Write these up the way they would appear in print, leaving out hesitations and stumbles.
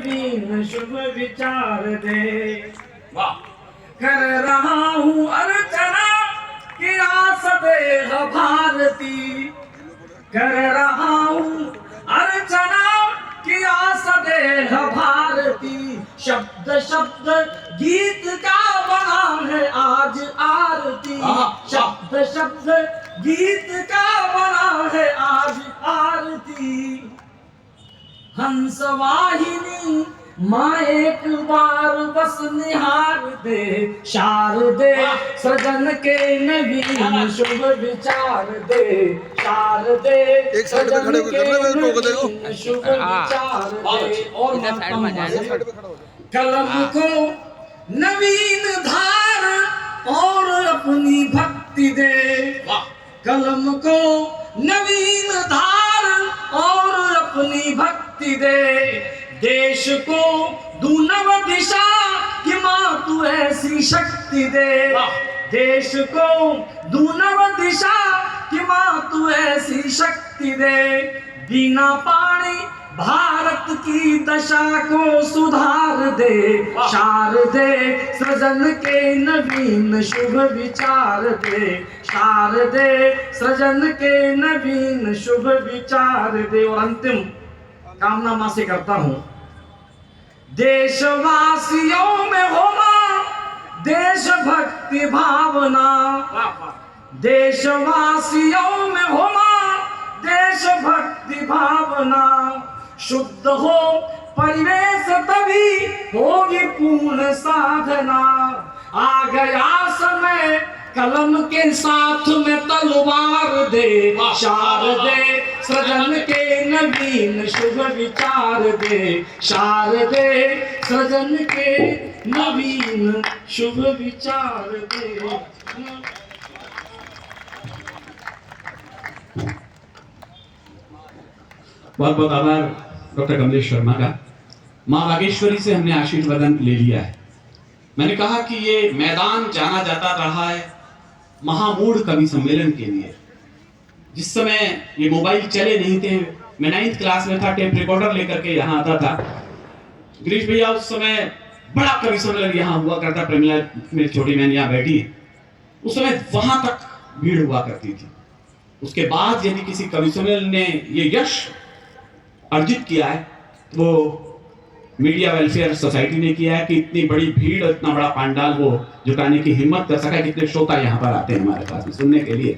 नवीन शुभ विचार दे। वाह। कर रहा हूँ अर्चना की आस देह भारती, कर रहा हूँ अर्चना की आस देह भारती। शब्द शब्द गीत का बना है आज आरती, शब्द शब्द गीत का बना है आज आरती। हंस वाहिनी माँ एक बार बस निहार दे, शारदे सृजन के नवीन शुभ विचार दे, शारदे सृजन के नवीन शुभ विचार दे। और कलम को नवीन धार और अपनी भक्ति दे, कलम को नवीन धार और अपनी भक्ति दे। देश को दू नव दिशा कि माँ तू ऐसी शक्ति दे, देश को दू नव दिशा कि माँ तू ऐसी शक्ति दे। बिना पानी भारत की दशा को सुधार दे, शारदे सृजन के नवीन शुभ विचार दे, शारदे सृजन के नवीन शुभ विचार दे। और अंतिम कामना मां से करता हूं, देशवासियों में हो मां देशभक्ति भावना, देशवासियों में हो मां देशभक्ति भावना। शुद्ध हो परिवेश तभी होगी पूर्ण साधना। आ गया समय कलम के साथ में तलवार दे, शारदे सृजन के नवीन शुभ विचार दे, शारदे सृजन के नवीन शुभ विचार दे। बहुत बहुत आभार डॉक्टर कमलेश शर्मा का। माँ बागेश्वरी से हमने आशीर्वादन ले लिया है। मैंने कहा कि ये मैदान जाना जाता रहा है महामूढ़ कवि सम्मेलन के लिए। जिस समय ये मोबाइल चले नहीं थे, मैं 9th क्लास में था, टेप रिकॉर्डर लेकर के यहाँ आता था। गिरीश भैया उस समय बड़ा कवि सम्मेलन यहाँ हुआ करता, प्रेमिया में छोटी बहन यहाँ बैठी, उस समय वहां तक भीड़ हुआ करती थी। उसके बाद यदि किसी कवि सम्मेलन ने ये यश अर्जित किया है, वो मीडिया वेलफेयर सोसाइटी ने किया है कि इतनी बड़ी भीड़ और इतना बड़ा पंडाल वो जुटाने की हिम्मत कर सका। कितने श्रोता यहाँ पर आते हैं हमारे पास सुनने के लिए।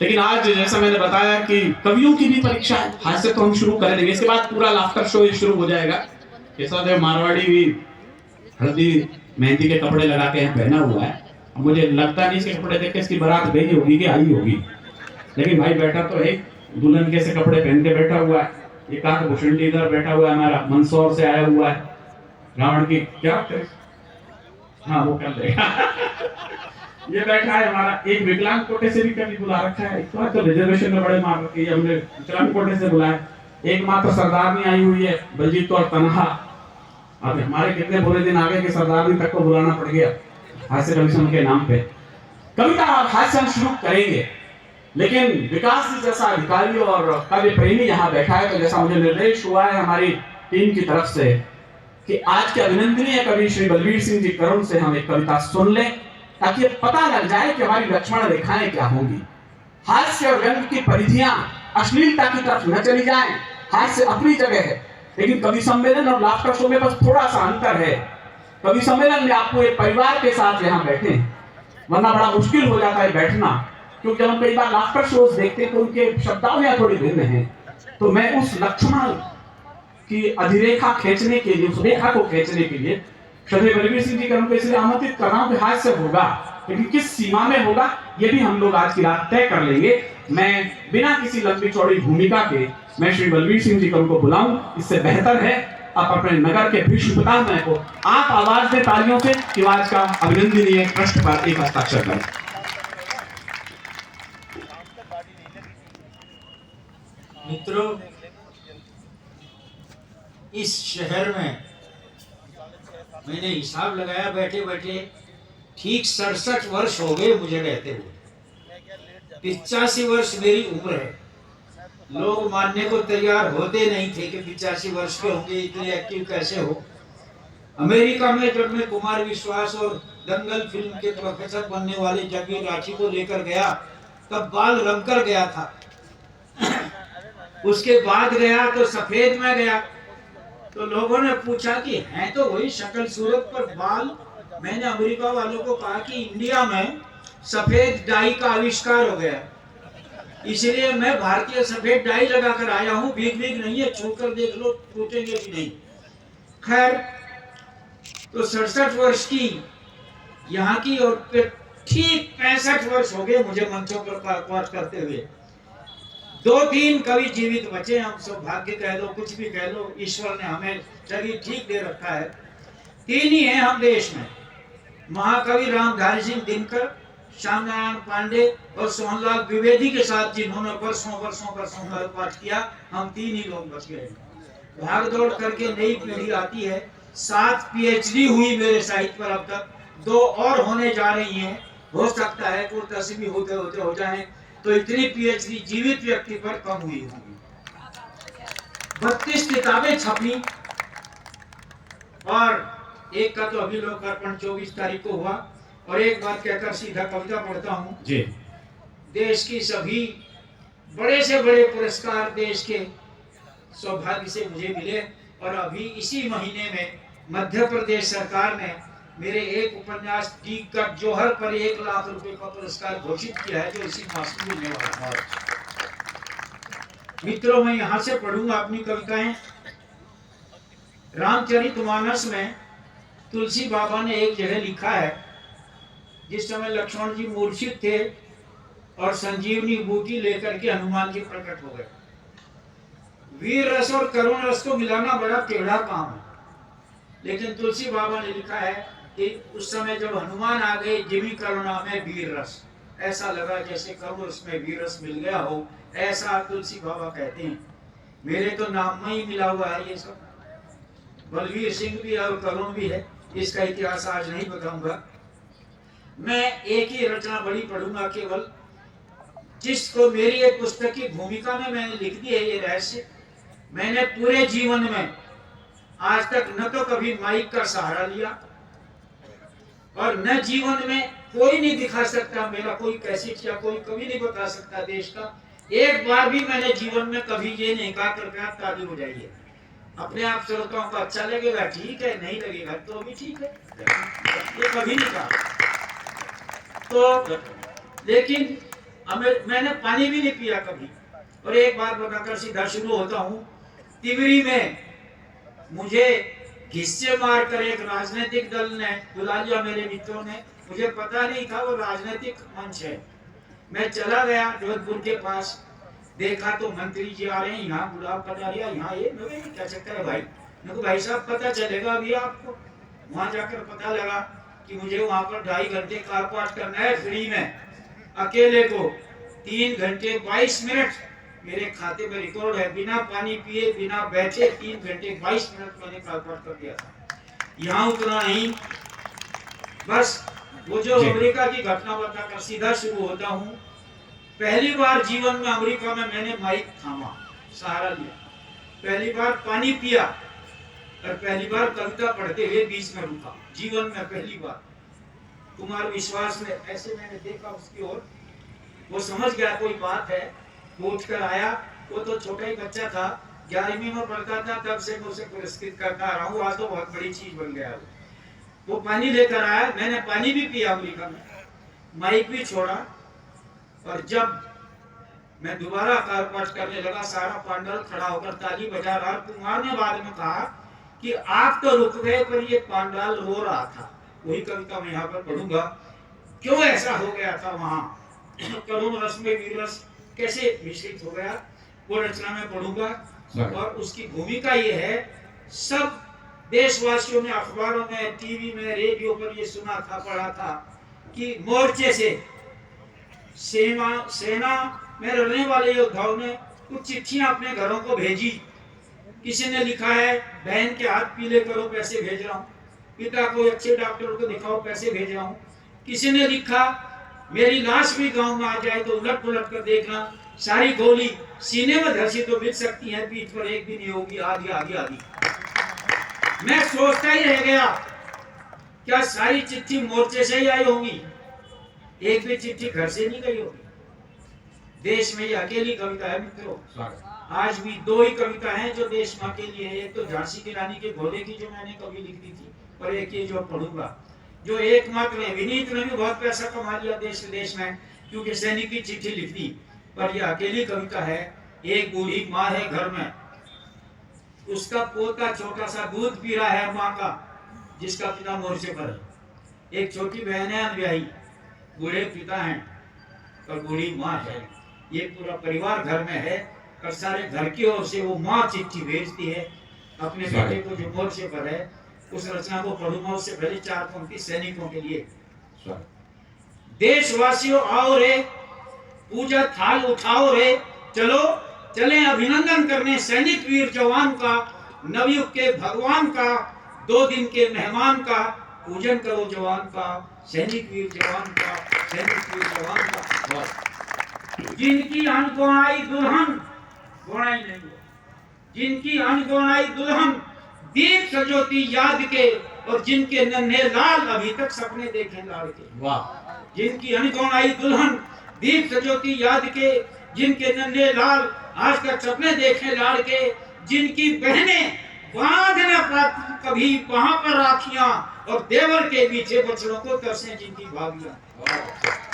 लेकिन आज जैसा मैंने बताया कि कवियों की भी परीक्षा है, आज से तो हम शुरू कर देंगे, इसके बाद पूरा लाफ्टर शो शुरू हो जाएगा। केशवदेव मारवाड़ी भी हल्दी मेहंदी के कपड़े लगा के यहाँ पहना हुआ है। मुझे लगता नहीं इसके कपड़े देख के इसकी बारात गई होगी कि आई होगी, लेकिन भाई बैठा तो है, दुल्हन के से कपड़े पहन के बैठा हुआ है। एक आध भूषण इधर बैठा हुआ है, हमारा मंदसौर से आया हुआ है। रावण की क्या हाँ वो कर लेगा ये बैठा है हमारा। एक विकलांग कोटे से भी कभी बुला रखा है, तो रिजर्वेशन में बड़े मार रखी है, हमने विकलांग कोटे से बुलाया। एक मात्र सरदारनी आई हुई है, बलजीत और तनहा। अब हमारे कितने बुरे दिन आ गए कि सरदारनी तक को बुलाना पड़ गया हास्य कमीशन के नाम पे। कविता और हास्य हम शुरू करेंगे, लेकिन विकास जी जैसा अधिकारी और काव्य प्रेमी यहाँ बैठा है, तो जैसा मुझे निर्देश हुआ है हमारी टीम की तरफ से कि आज के अभिनंदनीय कवि श्री बलबीर सिंह जी करुण से हम एक कविता सुन लें, ताकि पता लग जाए कि हमारी लक्ष्मण रेखाएं क्या होंगी। हास्य और व्यंग की परिधियां अश्लीलता की तरफ न चली जाएं। हास्य अपनी जगह है, लेकिन कवि सम्मेलन और लाफ्टर शो में बस थोड़ा सा अंतर है। कवि सम्मेलन में आपको एक परिवार के साथ यहाँ बैठे, वरना बड़ा मुश्किल हो जाता है बैठना, क्योंकि हम कई बार लाफ्टर शोज देखते हैं तो उनके शब्दावलियां थोड़ी भिन्न हैं। तो मैं उस लक्ष्मण की अधिरेखा खींचने के लिए, उस रेखा को खींचने के लिए श्री बलबीर सिंह जी करुण को इसलिए आमंत्रित कर रहा हूं कि हास्य होगा, लेकिन किस सीमा में होगा ये भी हम लोग आज की रात तय कर लेंगे। मैं बिना किसी लंबी चौड़ी भूमिका के मैं श्री बलबीर सिंह जी करुण को बुलाऊं, इससे बेहतर है आप अपने नगर के भीष्म पितामह को आप आवाज दें तालियों से कि आज का अभिनंदनीय पृष्ठ पर एक हस्ताक्षर करें। मित्रों, इस शहर में मैंने हिसाब लगाया बैठे बैठे ठीक 67 वर्ष हो गए मुझे रहते हुए। 85 वर्ष मेरी उम्र है, लोग मानने को तैयार होते नहीं थे कि 85 वर्ष के होंगे, इतने एक्टिव कैसे हो। अमेरिका में जब मैं कुमार विश्वास और दंगल फिल्म के प्रोफेसर बनने वाले जगीर राठी को लेकर गया, तब बाल रंग कर गया था। उसके बाद गया तो सफेद में गया, तो लोगों ने पूछा कि है तो वही शक्ल सूरत पर बाल। मैंने अमेरिका वालों को कहा कि इंडिया में सफेद डाई का आविष्कार हो गया, इसलिए मैं भारतीय सफेद डाई लगाकर आया हूँ। भीग नहीं है, छूकर देख लो, टूटेंगे भी नहीं। खैर, तो 67 वर्ष की यहाँ की, और फिर ठीक 65 वर्ष हो गए मुझे मंचों पर पाठ करते हुए। 2-3 कवि जीवित बचे, हम सौभाग्य कह लो, कुछ भी कह लो, ईश्वर ने हमें शरीर ठीक दे रखा है। 3 ही हैं हम देश में, महाकवि रामधारी सिंह दिनकर, श्याम नारायण पांडे और सोहनलाल द्विवेदी के साथ जिन्होंने वर्षों पाठ किया। हम 3 ही लोग बच गए। भाग दौड़ करके नई पीढ़ी आती है। 7 पीएचडी हुई मेरे साहित्य पर अब तक, 2 और होने जा रही हैं। हो सकता है कोई 10 भी होते हो जाए, तो इतनी पीएचडी जीवित व्यक्ति पर कम हुई होंगी। 32 किताबें छपी, और एक का तो अभी लोकार्पण 24 तारीख को हुआ। और एक बात कहकर सीधा कविता पढ़ता हूँ जी। देश की सभी बड़े से बड़े पुरस्कार देश के सौभाग्य से मुझे मिले, और अभी इसी महीने में मध्य प्रदेश सरकार ने मेरे एक उपन्यास टीकट जोहर पर 1 लाख रुपए का पुरस्कार घोषित किया है, जो इसी मास में मिलने वाला है। मित्रों, मैं यहाँ से पढ़ूंगा अपनी कविताएं। रामचरितमानस में तुलसी बाबा ने एक जगह लिखा है, जिस समय लक्ष्मण जी मूर्छित थे और संजीवनी बूटी लेकर के हनुमान जी प्रकट हो गए। वीर रस और करुण रस को मिलाना बड़ा टेढ़ा काम है, लेकिन तुलसी बाबा ने लिखा है कि उस समय जब हनुमान आ गए, जिमी करुणा में वीर रस, ऐसा लगा जैसे करुण रस में वीर रस मिल गया हो, ऐसा तुलसी बाबा कहते हैं। मेरे तो नाम में ही मिला हुआ है ये सब। बलवीर सिंह भी है और करुण भी है, इसका इतिहास आज नहीं बताऊंगा। मैं एक ही रचना बड़ी पढ़ूंगा केवल, जिसको मेरी एक पुस्तक की भूमिका में मैंने लिख दी है। ये रहस्य मैंने पूरे जीवन में आज तक न तो कभी माइक का सहारा लिया, और न जीवन में कोई नहीं दिखा सकता मेरा कोई कैसेट, या कोई कभी नहीं बता सकता देश का। एक बार भी मैंने जीवन में कभी ये नहीं कहा कृपया ताली हो जाइए। अपने आप श्रोताओं को अच्छा लगेगा ठीक है, नहीं लगेगा तो भी ठीक है, ये कभी नहीं कहा। तो लेकिन मैंने पानी भी नहीं पिया कभी। और एक बात बताकर सीधा शुरू होता हूँ। तिवरी में मुझे घिस्से मारकर एक राजनीतिक दल ने बुला लिया, मेरे मित्रों ने, मुझे पता नहीं था वो राजनीतिक मंच है। मैं चला गया जोधपुर के पास, देखा तो मंत्री जी आ रहे हैं, यहाँ गुलाब कटारिया, यहाँ ये। क्या चक्कर है भाई? मैं को भाई साहब पता चलेगा अभी आपको। वहां जाकर पता लगा कि मुझे वहां पर 2.5 घंटे कार पाठ करना है फ्री में, अकेले को। 3 घंटे 22 मिनट मेरे खाते में रिकॉर्ड है, बिना पानी पिए, बिना बैठे 3 घंटे 22 मिनट मैंने कार पाठ कर दिया था। यहाँ उतना नहीं, बस वो जो अमेरिका की घटना बताकर सीधा शुरू होता हूँ। पहली बार जीवन में अमेरिका में मैंने माइक थामा, सहारा लिया, पहली बार पानी पिया, और पहली बार कविता पढ़ते हुए बीच में रुका, जीवन में पहली बार। कुमार विश्वास ने ऐसे मैंने देखा उसकी ओर, वो समझ गया कोई बात है, वो उठकर आया। वो तो छोटा ही बच्चा था, 11वीं में पढ़ता था, तब से मैं उसे पुरस्कृत करता रहा हूँ। आज तो बहुत बड़ी चीज बन गया वो पानी लेकर आया, मैंने पानी भी पिया अमेरिका में, माइक भी छोड़ा। और जब मैं दोबारा कार पाठ करने लगा, सारा पांडल खड़ा होकर ताली बजा रहा। कुमार ने बाद में कहा कि आप तो रुक गए, पर ये पांडाल रो रहा था। वही कविता मैं यहाँ पर पढ़ूंगा, क्यों ऐसा हो गया था वहां, करुण रस में वीर रस कैसे मिश्रित हो गया, वो रचना में पढ़ूंगा। और उसकी भूमिका ये है, सब देशवासियों ने अखबारों में, टीवी में, रेडियो पर ये सुना था, पढ़ा था कि मोर्चे से सेना में रहने वाले योद्धाओं ने कुछ चिट्ठियां अपने घरों को भेजी। किसी ने लिखा है, बहन के हाथ पीले करो, पैसे भेज रहा हूँ। पिता को अच्छे डॉक्टर को दिखाओ, पैसे भेज रहा हूँ। किसी ने लिखा, मेरी लाश भी गांव में आ जाए तो उलट पुलट कर देखना, सारी गोली सीने में धसी तो मिल सकती है, पीठ पर एक भी नहीं होगी, आधी आधी आधी। मैं सोचता ही रह गया, क्या सारी चिट्ठी मोर्चे से ही आई होंगी, एक भी चिट्ठी घर से नहीं गई होगी। देश में ये अकेली कविता है मित्रों। आज भी दो ही कविता हैं जो देश माँ के लिए है, एक तो झांसी की रानी के घोड़े की जो मैंने कभी लिख दी थी, और एक ये जो पढ़ूंगा, जो एकमात्र है। विनीत ने भी बहुत पैसा कमा लिया देश विदेश में, क्योंकि सैनिक की चिट्ठी लिख दी, पर यह अकेली कविता है। एक बूढ़ी माँ है घर में, उसका पोता छोटा सा दूध पी रहा है माँ का, जिसका पिता मोर्चे पर है। एक छोटी बहन है अनब्याही, बूढ़े पिता हैं और बूढ़ी माँ है। ये पूरा परिवार घर में है, और सारे घर की ओर से वो माँ चिट्ठी भेजती है अपने बेटे को जो मोर्चे पर है। उस रचना को पढ़ूंगा, उससे पहले 4 पंक्ति सैनिकों के लिए। देशवासियों आओ रे, पूजा थाल उठाओ रे, चलो चले अभिनंदन करने सैनिक वीर जवान का, नवयुग के भगवान का, 2 दिन के मेहमान का, पूजन करो जवान का, सैनिक वीर जवान का, सैनिक वीर जवान का। जिनकी अनगोनाई दुल्हन, गोनाई नहीं है, जिनकी अनगोनाई दुल्हन दीप सजोती याद के, और जिनके नन्हे लाल अभी तक सपने देखे लाड़ के। वाह। जिनकी अनगोनाई दुल्हन दीप सजोती याद के, जिनके नन्हे लाल आज तक सपने देखे लाड़ के, जिनकी बहनें बांध न पाती कभी वहां पर राखियां, और देवर के पीछे बछड़ों को तरसे जिनकी भाभियां।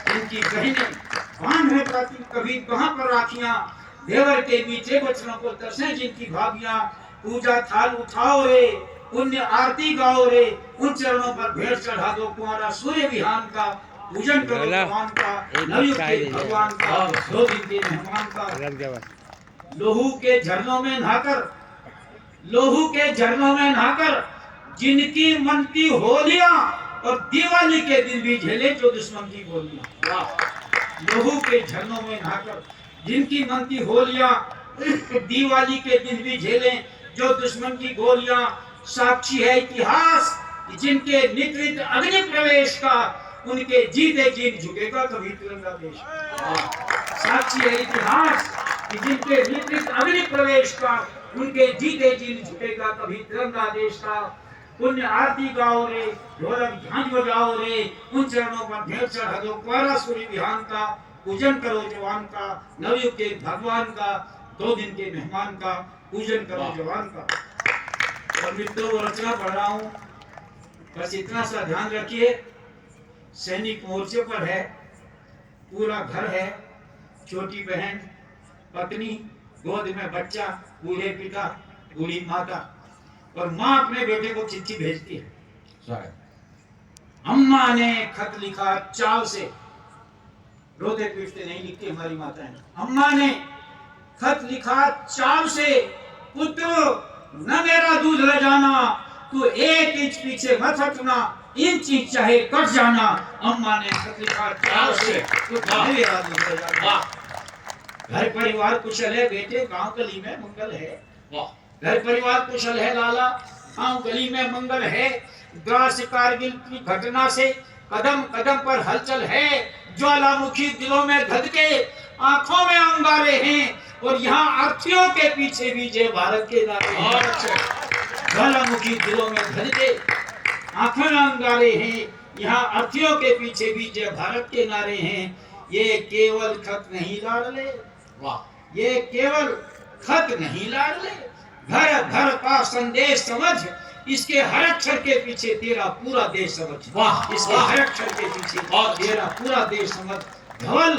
जिनकी बहनें बांध न पाती कभी वहां पर राखियां, देवर के पीछे बछड़ों को तरसे जिनकी भाभियां। पूजा थाल उठाओ रे, पुण्य आरती गाओ रे, उन चरणों पर भेंट चढ़ा दो कुंवारा सूर्य विहान का, पूजन करो भगवान का, नवयुग के भगवान का, 2 दिन के मेहमान का। लोहू के झरनों में नहाकर, लोहू के झरनों में नहाकर, जिनकी मनती होलियां, और दिवाली के दिन भी झेले जो दुश्मन की गोलियां। लोहू के झरनों में नहाकर, जिनकी मनती होलियां, दिवाली के दिन भी झेले जो दुश्मन की गोलियां। साक्षी है इतिहास जिनके निकृत अग्नि प्रवेश का, उनके जीते जी झुकेगा कभी तिरंगा देश। साक्षी है इतिहास जिनके निकृत अग्नि प्रवेश का, उनके जीते जी झुकेगा कभी तिरंगा देश का। पुण्य आरती गाओ रे, ढोलक झांझ बजाओ रे, उन चरणों पर भेंट चढ़ा दो कुंवारा सूर्य विहान का, पूजन करो जवान का, नवयुग के भगवान का, 2 दिन के मेहमान का, पूजन करो जवान का। और मित्रों वो रचना पढ़ रहा हूँ, बस इतना सा ध्यान रखिए, सैनिक मोर्चे पर है, पूरा घर है, छोटी बहन, पत्नी, गोद में बच्चा, बूढ़े पिता, बूढ़ी माता, और माँ अपने बेटे को चिट्ठी भेजती है। अम्मा ने खत लिखा चाव से, रोते पीटते नहीं लिखती हमारी माताएं। अम्मा ने खत लिखा चाव से, पुत्र न मेरा दूध ले जाना, तू 1 इंच पीछे मत हटना, इंच इंच चाहे कट जाना। अम्मा ने खत लिखा चाव से, पुत्र न मेरा दूध ले जाना। घर परिवार कुशल है बेटे, गांव गली में मंगल है। घर परिवार कुशल है लाला, गांव गली में मंगल है। द्रास कारगिल की घटना से कदम कदम पर हलचल है, ज्वालामुखी दिलों में धधके, आंखों में अंगारे हैं, और यहाँ अर्थियों के पीछे भी जय भारत के नारे हैं। ज्वालामुखी दिलों में धधके, आंखों में अंगारे हैं, यहाँ अर्थियों के पीछे भी जय भारत के नारे हैं। ये केवल खत नहीं लाडले, वाह, ये केवल खत नहीं लाडले, घर घर का संदेश समझ, इसके हर अक्षर के पीछे तेरा पूरा देश समझ। वाह, इसके हर अक्षर के पीछे तेरा पूरा देश समझ। धवल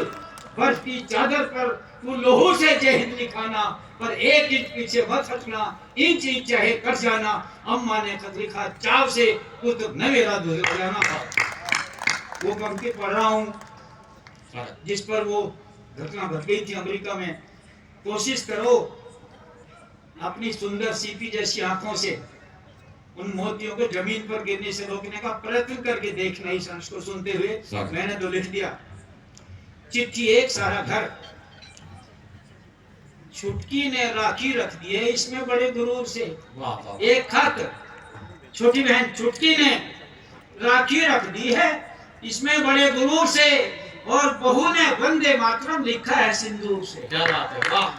बर्फ की चादर पर तू लोहू से जय हिंद लिखाना, पर 1 इंच पीछे मत हटना, इंच इंच चाहे कट जाना। अम्मा ने खत लिखा चाव से, पुत्र न मेरा दूध पिलाना। वो पंक्ति पढ़ रहा हूँ जिस पर वो घटना घट गई थी अमेरिका में। कोशिश करो अपनी सुंदर सीपी जैसी आंखों से उन मोतियों को जमीन पर गिरने से रोकने का प्रयत्न करके देखना। इस अंश को सुनते हुए मैंने तो लिख दिया। चिट्ठी एक सारा घर, छुटकी ने राखी रख दी है इसमें बड़े गुरूर से। एक खत, छोटी बहन छुटकी ने राखी रख दी है इसमें बड़े गुरूर से, और बहू ने वंदे मातरम लिखा है सिंदूर से। क्या बात है, वाह।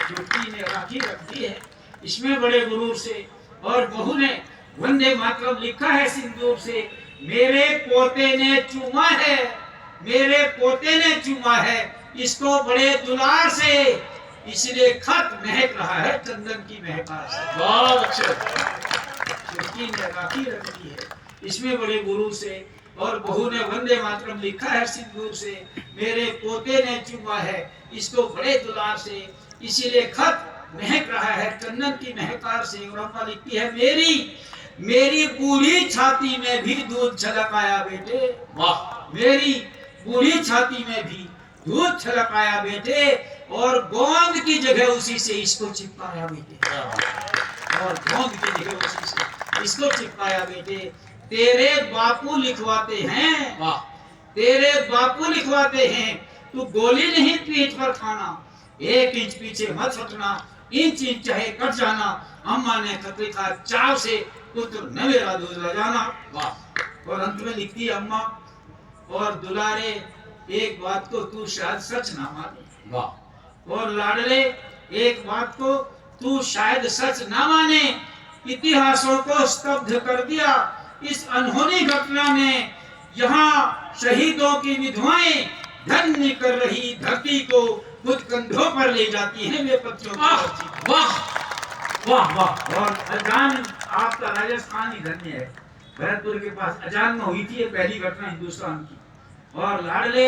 चुटकी ने राखी रख दी है इसमें बड़े गुरूर से, और बहू ने वंदे मातरम लिखा है सिंदूर से। मेरे पोते ने चूमा है, मेरे पोते ने चूमा है इसको बड़े दुलार से, इसलिए खत महक रहा है चंदन की महकार से। बहुत अच्छे। चुटकी ने राखी रख दी है इसमें बड़े गुरूर से, और बहू ने वंदे मातरम लिखा है सिंदूर से। मेरे पोते ने चूमा है इसको बड़े दुलार से, इसीलिए खत महक रहा है चंदन की महकार से। और अम्मा लिखती है मेरी बूढ़ी छाती में भी दूध छलक आया बेटे, वाह। मेरी बूढ़ी छाती में भी दूध छलक आया बेटे, और गोंद की जगह उसी से इसको चिपकाया बेटे, और गोंद की जगह उसी से इसको चिपकाया बेटे। तेरे बापू लिखवाते हैं, वाह। तेरे बापू लिखवाते हैं तू गोली नहीं पीठ पर खाना, 1 इंच पीछे मत हटना, इंच इंच चाहे कट जाना। अम्मा ने खत लिखा चाव से पुत्र न मेरा दूध ले जाना, वाह। और अंत में लिखती है अम्मा, और दुलारे एक बात को तू शायद सच ना माने, वाह। और लाडले एक बात को तू शायद सच ना माने, इतिहासों को स्तब्ध कर दिया इस अनहोनी घटना ने। यहाँ शहीदों की विधवाएं धन्य कर रही धरती को खुद कंधों पर ले जाती हैं वे पत्तियों की धरती। वाह वाह वाह। और अजान आपका राजस्थान ही धन्य है, भरतपुर के पास अजान में हुई थी ये पहली घटना हिंदुस्तान की। और लाडले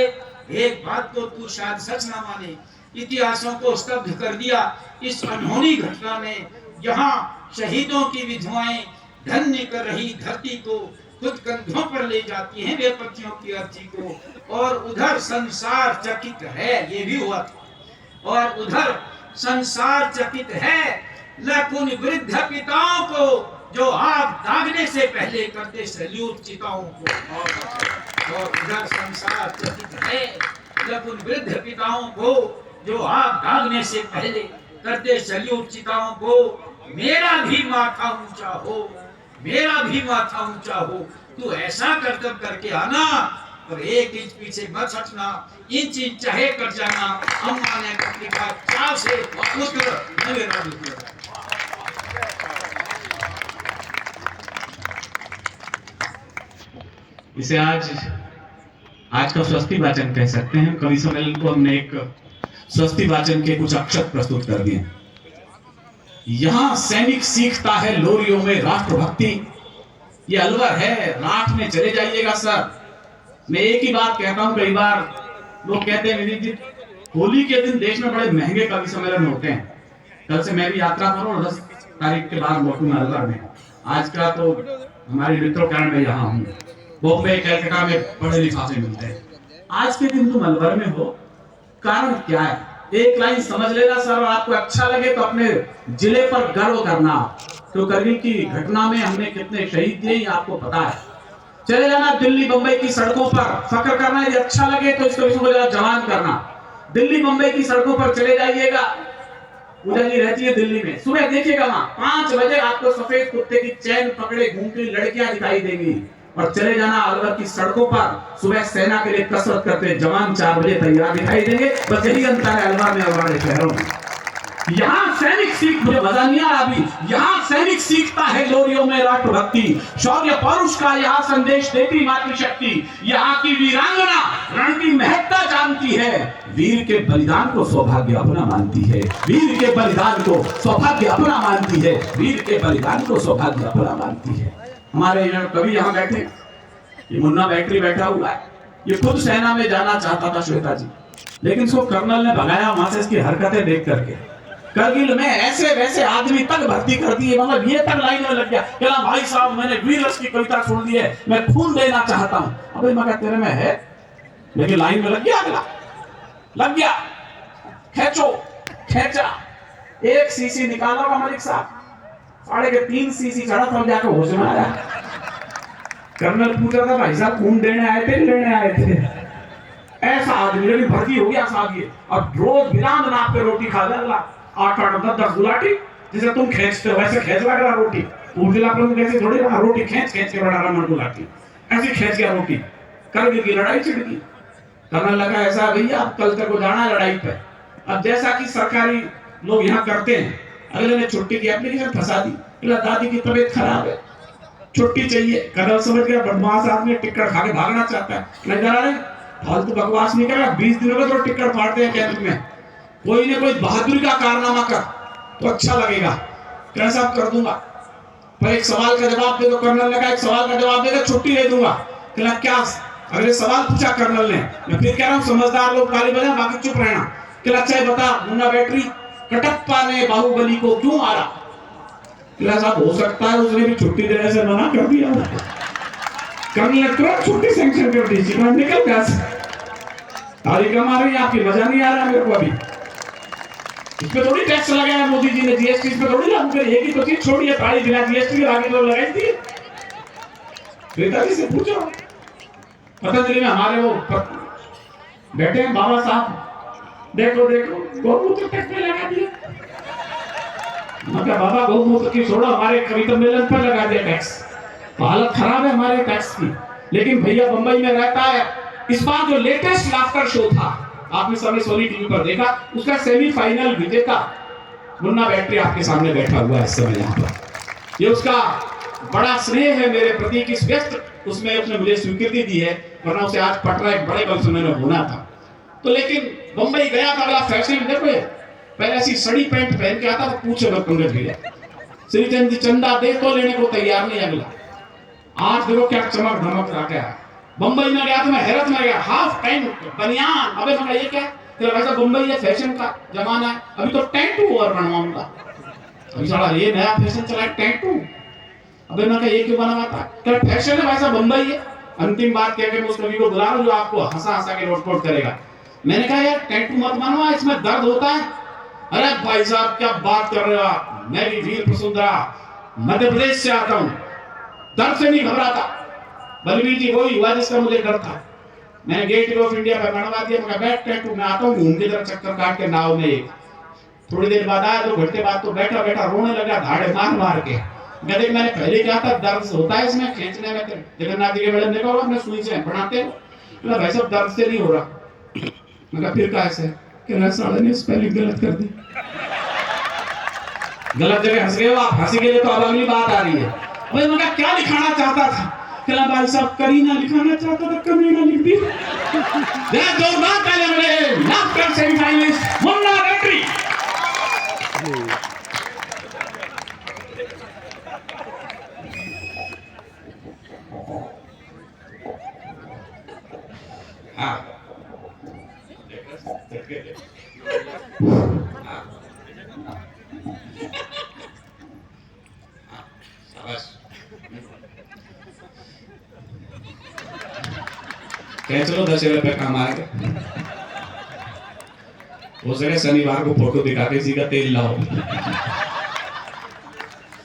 एक बात को तू शायद सच ना माने, इतिहासों को स्तब्ध कर दिया इस अनहोनी घटना ने। यहाँ शहीदों की विधवाएं धन्य कर रही धरती को खुद कंधों पर ले जाती हैं वे पत्तियों की अर्थी को। और उधर संसार चकित है, ये भी हुआ था, और उधर संसार चकित है लकुन वृद्ध पिताओं को जो आग दागने से पहले करते सैल्यूट चिताओं को। और उधर संसार चकित है लकुन वृद्ध पिताओं को जो आग दागने से पहले करते सैल्यूट चिताओं को। मेरा भी माथा ऊंचा हो, मेरा भी माथा ऊंचा हो, तू ऐसा कर्तव्य करके आना, और 1 इंच पीछे मत हटना, इंच इंच चाहे कर जाना। अम्मा ने लिखा चाव से पुत्र न मेरा दूध ले जाना। इसे आज का स्वस्ति वाचन कह सकते हैं। कवि सम्मेलन को हमने एक स्वस्ति वाचन के कुछ अक्षर प्रस्तुत कर दिए। यहाँ सैनिक सीखता है लोरियों में राष्ट्रभक्ति, ये अलवर है, राठ में चले जाइएगा सर। मैं एक ही बात कहता हूं, कई बार लोग कहते हैं विनीत जी होली के दिन देश में बड़े महंगे कवि सम्मेलन होते हैं। कल से मैं भी यात्रा करूं, 10 तारीख के बाद लौटूंगा अलवर में। आज का तो हमारी मित्रों में यहाँ हूँ, बॉम्बे कलकत्ता में पढ़े लिखाते मिलते हैं। आज के दिन तुम अलवर में हो, कारण क्या है? एक लाइन समझ लेना सर, और आपको अच्छा लगे तो अपने जिले पर गर्व करना। तो करगिल की घटना में हमने कितने शहीद दिए ये आपको पता है। चले जाना दिल्ली बंबई की सड़कों पर, फक्र करना, यदि अच्छा लगे तो इसको जरा जवान करना। दिल्ली बंबई की सड़कों पर चले जाइएगा, पूजा जी रहती है दिल्ली में, सुबह देखिएगा वहां 5 बजे आपको सफेद कुत्ते की चैन पकड़े घूमती लड़कियां दिखाई देंगी। और चले जाना अलवर की सड़कों पर, सुबह सेना के लिए कसरत करते जवान 4 बजे तैयार दिखाई देंगे। बस यही अंतर है अलवर में और बड़े शहरों में। यहाँ सैनिक सीख, मुझे मजा नहीं आ रहा अभी, यहाँ सैनिक सीखता है लोरियों में राष्ट्रभक्ति, शौर्य पौरुष का यहाँ संदेश देती मातृशक्ति। यहाँ की वीरांगना रण की महत्ता जानती है, वीर के बलिदान को सौभाग्य अपना मानती है, वीर के बलिदान को सौभाग्य अपना मानती है, वीर के बलिदान को सौभाग्य अपना मानती है। हमारे कवि यहाँ बैठे, ये मुन्ना बैटरी बैठा हुआ है, ये खुद सेना में जाना चाहता था श्वेता जी, लेकिन उसको कर्नल ने भगाया वहां से इसकी हरकतें देख करके। करगिल में ऐसे वैसे आदमी तक भर्ती कर दिए, मतलब ये तक लाइन में लग गया, कहना भाई साहब मैंने वीर रस की कविता छोड़ दी है, मैं खून देना चाहता हूं। अबे मैं कहते तेरे में है, लेकिन लाइन में लग गया, अगला लग गया, खेचो खेचा, 1 सीसी निकाला होगा मलिक साहब, 3.5 सीसी चढ़ा था, जाकर होश में आया। कर्नल पूछ रहा था भाई साहब खून देने आए थे, लेने आए थे? ऐसा आदमी लेकिन भर्ती हो गया साहब ये, और रोज बिराम नाप पे रोटी खा जाएगा, 8-8 10-10 गुलाटी, जिसे तुम खींचते हो वैसे खींच लगा रोटी। उर्जिला पर कैसे थोड़ी रोटी खींच के बड़ा रमन गुलाटी, ऐसे खींच गया रोटी। करगिल की लड़ाई छिड़ गई, करने लगा ऐसा भैया अब कल तक को जाना है लड़ाई पे। अब जैसा कि सरकारी लोग यहाँ करते हैं, अगले ने छुट्टी की एप्लीकेशन फंसा दी, बोला दादी की तबीयत खराब है छुट्टी चाहिए। कर्नल समझ गया बदमाश आदमी टिकट खा के भागना चाहता है, नहीं करा रहे फालतू बकवास नहीं करेगा, 20 दिनों में तो टिकट फाड़ते हैं कैंप में, कोई ना कोई बहादुरी का कारनामा कर तो अच्छा लगेगा। कैसा कर दूंगा, पर एक सवाल का जवाब दे दो। कर्नल ने कहा एक सवाल का जवाब दे दो छुट्टी दे दूंगा। कहला क्या? अगले सवाल पूछा कर्नल ने, मैं फिर कह रहा हूँ समझदार लोग ताली बजा, बाकी चुप रहना। कहला अच्छा बता मुन्ना बैटरी कटप्पा ने बाहुबली को क्यों मारा? कहला साहब हो सकता है उसने भी छुट्टी देने से मना कर दिया। कर्नल ने तुरंत छुट्टी सैंक्शन कर दी, निकल गया। ताली कम आ रही है आपकी, मजा नहीं आ रहा मेरे को अभी। इस पे थोड़ी टैक्स लगाया मोदी जी ने, जीएसटी पे थोड़ी लागू करी, एक ही तो चीज छोड़ी है ताली बिना जीएसटी के आगे तो लगाई थी। नेताजी से पूछो, पतंजलि में हमारे वो बैठे हैं बाबा साहब, देखो देखो गौमूत्र टैक्स पे लगा दिया। मतलब बाबा गौमूत्र की छोड़ो, हमारे कविता मेलन पर लगा दिया टैक्स, तो हालत खराब है हमारे टैक्स की। लेकिन भैया बंबई में रहता है। इस बार जो लेटेस्ट लाफ्टर शो था आपने सबने सोनी टीवी पर देखा, उसका सेमीफाइनल विजेता मुन्ना बैटरी आपके सामने बैठा हुआ है इस समय यहाँ पर। ये उसका बड़ा स्नेह है मेरे प्रति, किस व्यस्त उसमें उसने मुझे स्वीकृति दी है, वरना उसे आज पटना एक बड़े बल से मैंने होना था। तो लेकिन बंबई गया था, अगला फैशन देखो, पहले ऐसी सड़ी पैंट पहन के आता तो पूछे मत पंकज भैया, श्रीचंद जी चंदा दे तो लेने को तैयार नहीं अगला। आज देखो क्या चमक धमक आ गया। बंबई में गया तो मैं हैरत में गया, हाफ पैंट बनियान। अबे मैं ये क्या? वैसा बंबई है फैशन का जमाना है, अभी तो टैटू और बनवाऊंगा। अभी साला ये नया फैशन चला है टैटू। अबे मैं ये क्यों बनवाता? क्या फैशन है वैसा बंबई है। अंतिम बात कह के मैं उस कवि को बुला रहा हूं जो आपको हंसा हंसा के नोट करेगा। मैंने कहा यार टैटू मत बनवा, इसमें दर्द होता है। अरे भाई साहब क्या बात कर रहे हो आप, मैं भी वीर वसुंधरा मध्य प्रदेश से आता हूं, दर्द से नहीं घबराता। बलवीर जी वही हुआ जिसका मुझे डर था। मैंने गेट ऑफ इंडिया पर बनवा दिया, मैं बैठ टैटू, मैं आता हूँ घूम के तरफ चक्कर काट के नाव में। एक थोड़ी देर बाद आया, 2 घंटे बाद तो बैठा बैठा रोने लगा, धाड़े मार मार के। देख मैंने पहले क्या था, दर्द होता है इसमें खींचने में। जगन्नाथ जी के मैडम देखा होगा अपने सुई से बनाते हो, भाई साहब दर्द से नहीं हो रहा। मैं फिर कैसे? साले ने स्पेलिंग गलत कर दी, गलत जगह हंस गए हो आप, हंसी के लिए तो अब अगली बात आ रही है। भाई मैं क्या लिखाना चाहता था? कहला भाई साहब करीना लिखाना चाहता था, कमीना लिख दी। जोरदार तालियां मिले लाफ्टर सेमीफाइनलिस्ट मुन्ना बैटरी। हाँ कह चलो 10 रुपए कम आएगा। हो सके शनिवार को फोटो दिखा के इसी का तेल लाओ।